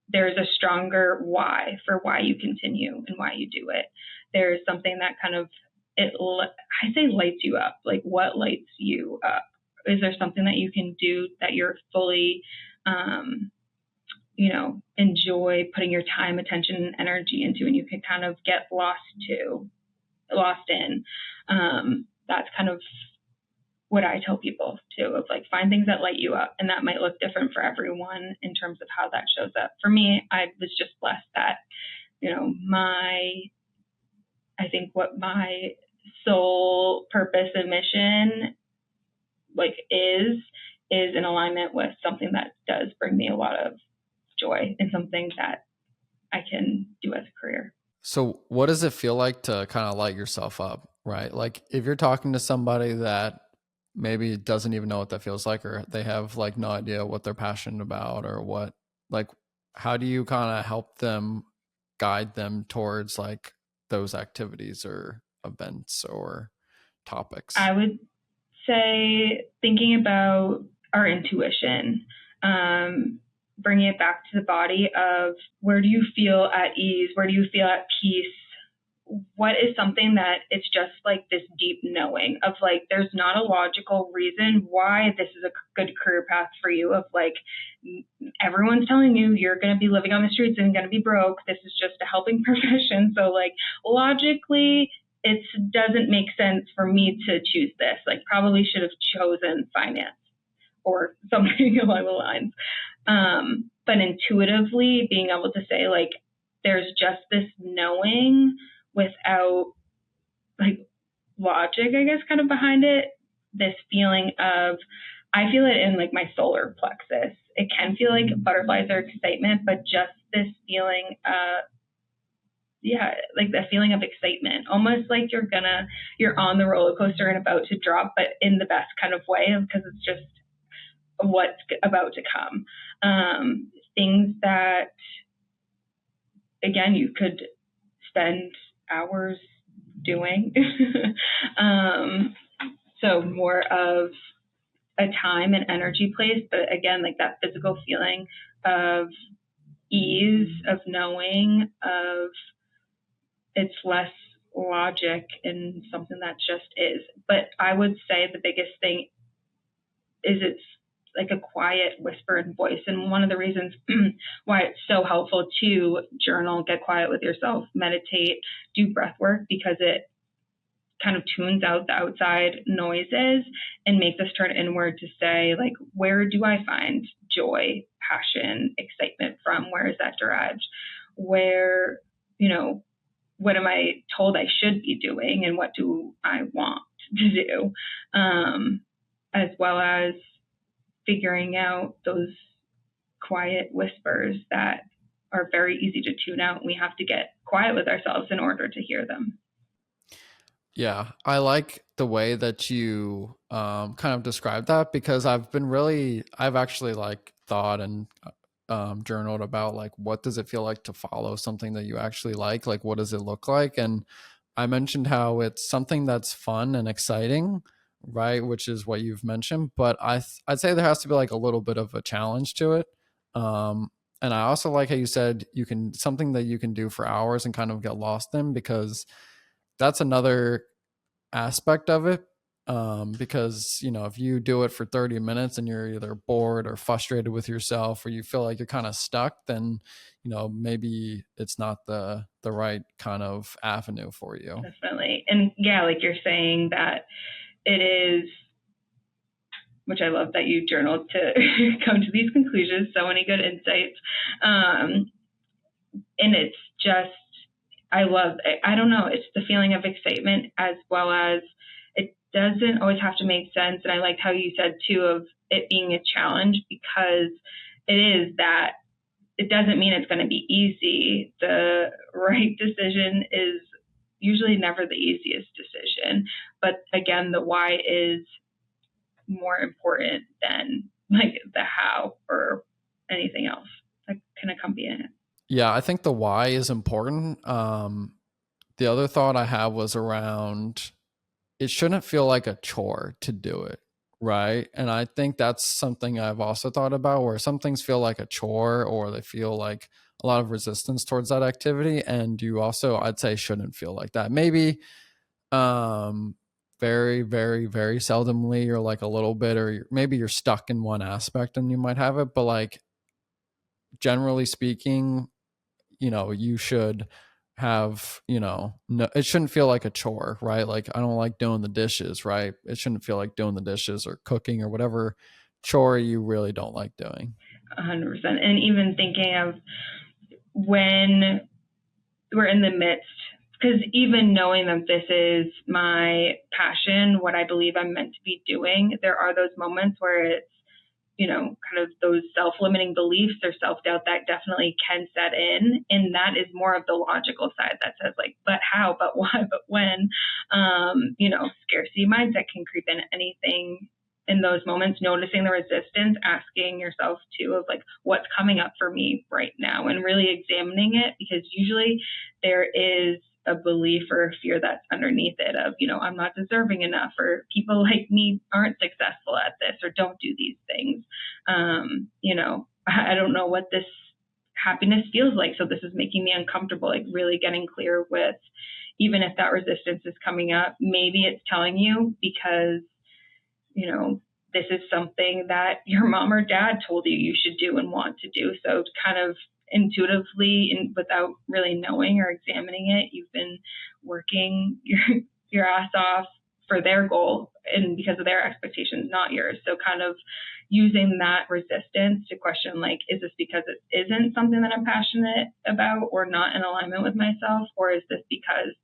there's a stronger why for why you continue and why you do it. There's something that kind of, I say lights you up. Like what lights you up? Is there something that you can do that you're fully, enjoy putting your time, attention, and energy into, and you can kind of get lost in? That's kind of what I tell people too, of like, find things that light you up, and that might look different for everyone in terms of how that shows up. For me, I was just blessed that, I think what my soul purpose and mission like is in alignment with something that does bring me a lot of joy and something that I can do as a career. So what does it feel like to kind of light yourself up, right? Like if you're talking to somebody that maybe doesn't even know what that feels like, or they have like no idea what they're passionate about or what, like, how do you kind of help them, guide them towards like those activities or events or topics? I would say thinking about our intuition, bringing it back to the body of where do you feel at ease? Where do you feel at peace? What is something that it's just like this deep knowing of like, there's not a logical reason why this is a good career path for you, of like, everyone's telling you you're going to be living on the streets and going to be broke. This is just a helping profession. So like logically, it doesn't make sense for me to choose this. Like probably should have chosen finance or something along the lines. But intuitively being able to say like, there's just this knowing without like logic, I guess, kind of behind it. This feeling of, I feel it in like my solar plexus. It can feel like butterflies or excitement, but just this feeling, like the feeling of excitement, almost like you're on the roller coaster and about to drop, but in the best kind of way, because it's just what's about to come. Things that, again, you could spend hours doing. So more of a time and energy place, but again, like that physical feeling of ease, of knowing, of it's less logic and something that just is. But I would say the biggest thing is it's like a quiet whispered voice. And one of the reasons why it's so helpful to journal, get quiet with yourself, meditate, do breath work, because it kind of tunes out the outside noises and makes us turn inward to say, like, where do I find joy, passion, excitement from? Where is that derived? Where, what am I told I should be doing and what do I want to do? As well as figuring out those quiet whispers that are very easy to tune out. And we have to get quiet with ourselves in order to hear them. Yeah, I like the way that you kind of described that, because I've actually like thought and journaled about like, what does it feel like to follow something that you actually like? Like, what does it look like? And I mentioned how it's something that's fun and exciting, right? Which is what you've mentioned, but I'd say there has to be like a little bit of a challenge to it. And I also like how you said something that you can do for hours and kind of get lost in, because that's another aspect of it. Because if you do it for 30 minutes and you're either bored or frustrated with yourself, or you feel like you're kind of stuck, then maybe it's not the right kind of avenue for you. Definitely. And yeah, like you're saying that it is, which I love that you journaled to come to these conclusions, so many good insights. And it's just, I love it. I don't know, it's the feeling of excitement, as well as it doesn't always have to make sense. And I liked how you said too, of it being a challenge, because it is that. It doesn't mean it's going to be easy. The right decision is usually never the easiest decision. But again, the why is more important than like the how or anything else that can accompany it. Yeah, I think the why is important. The other thought I have was around, it shouldn't feel like a chore to do it, right? And I think that's something I've also thought about, where some things feel like a chore, or they feel like a lot of resistance towards that activity. And you also, I'd say, shouldn't feel like that. Maybe very, very, very seldomly, or like a little bit, or maybe you're stuck in one aspect and you might have it. But like, generally speaking, you should have, no, it shouldn't feel like a chore, right? Like, I don't like doing the dishes, right? It shouldn't feel like doing the dishes or cooking or whatever chore you really don't like doing. 100%. And even thinking of when we're in the midst, because even knowing that this is my passion, what I believe I'm meant to be doing, there are those moments where it's kind of those self-limiting beliefs or self-doubt that definitely can set in. And that is more of the logical side that says like, but how, but why, but when, scarcity mindset can creep in. Anything in those moments, noticing the resistance, asking yourself too of like, what's coming up for me right now, and really examining it, because usually there is a belief or a fear that's underneath it of, I'm not deserving enough, or people like me aren't successful at this, or don't do these things. I don't know what this happiness feels like, so this is making me uncomfortable. Like really getting clear with, even if that resistance is coming up, maybe it's telling you because, this is something that your mom or dad told you should do and want to do. So kind of intuitively and without really knowing or examining it, you've been working your ass off for their goal and because of their expectations, not yours. So kind of using that resistance to question, like, is this because it isn't something that I'm passionate about or not in alignment with myself? Or is this because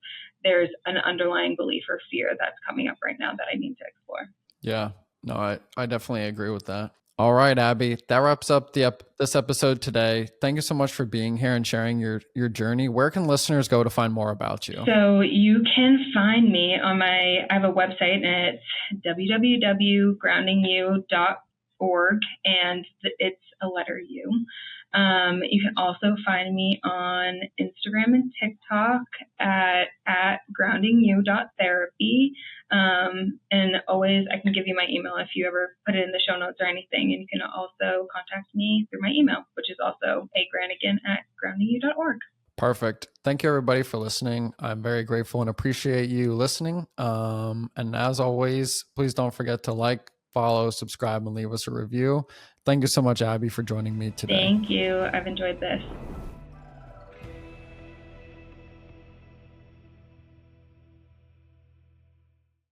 there's an underlying belief or fear that's coming up right now that I need to explore? Yeah, no, I definitely agree with that. All right, Abby, that wraps up this episode today. Thank you so much for being here and sharing your journey. Where can listeners go to find more about you? So you can find me on I have a website, and it's www.groundingyou.org, and it's a letter U. You can also find me on Instagram and TikTok at groundingyou.therapy. And always, I can give you my email if you ever put it in the show notes or anything. And you can also contact me through my email, which is also agranigan@groundingyou.org. Perfect. Thank you, everybody, for listening. I'm very grateful and appreciate you listening. And as always, please don't forget to like, follow, subscribe, and leave us a review. Thank you so much, Abby, for joining me today. Thank you. I've enjoyed this.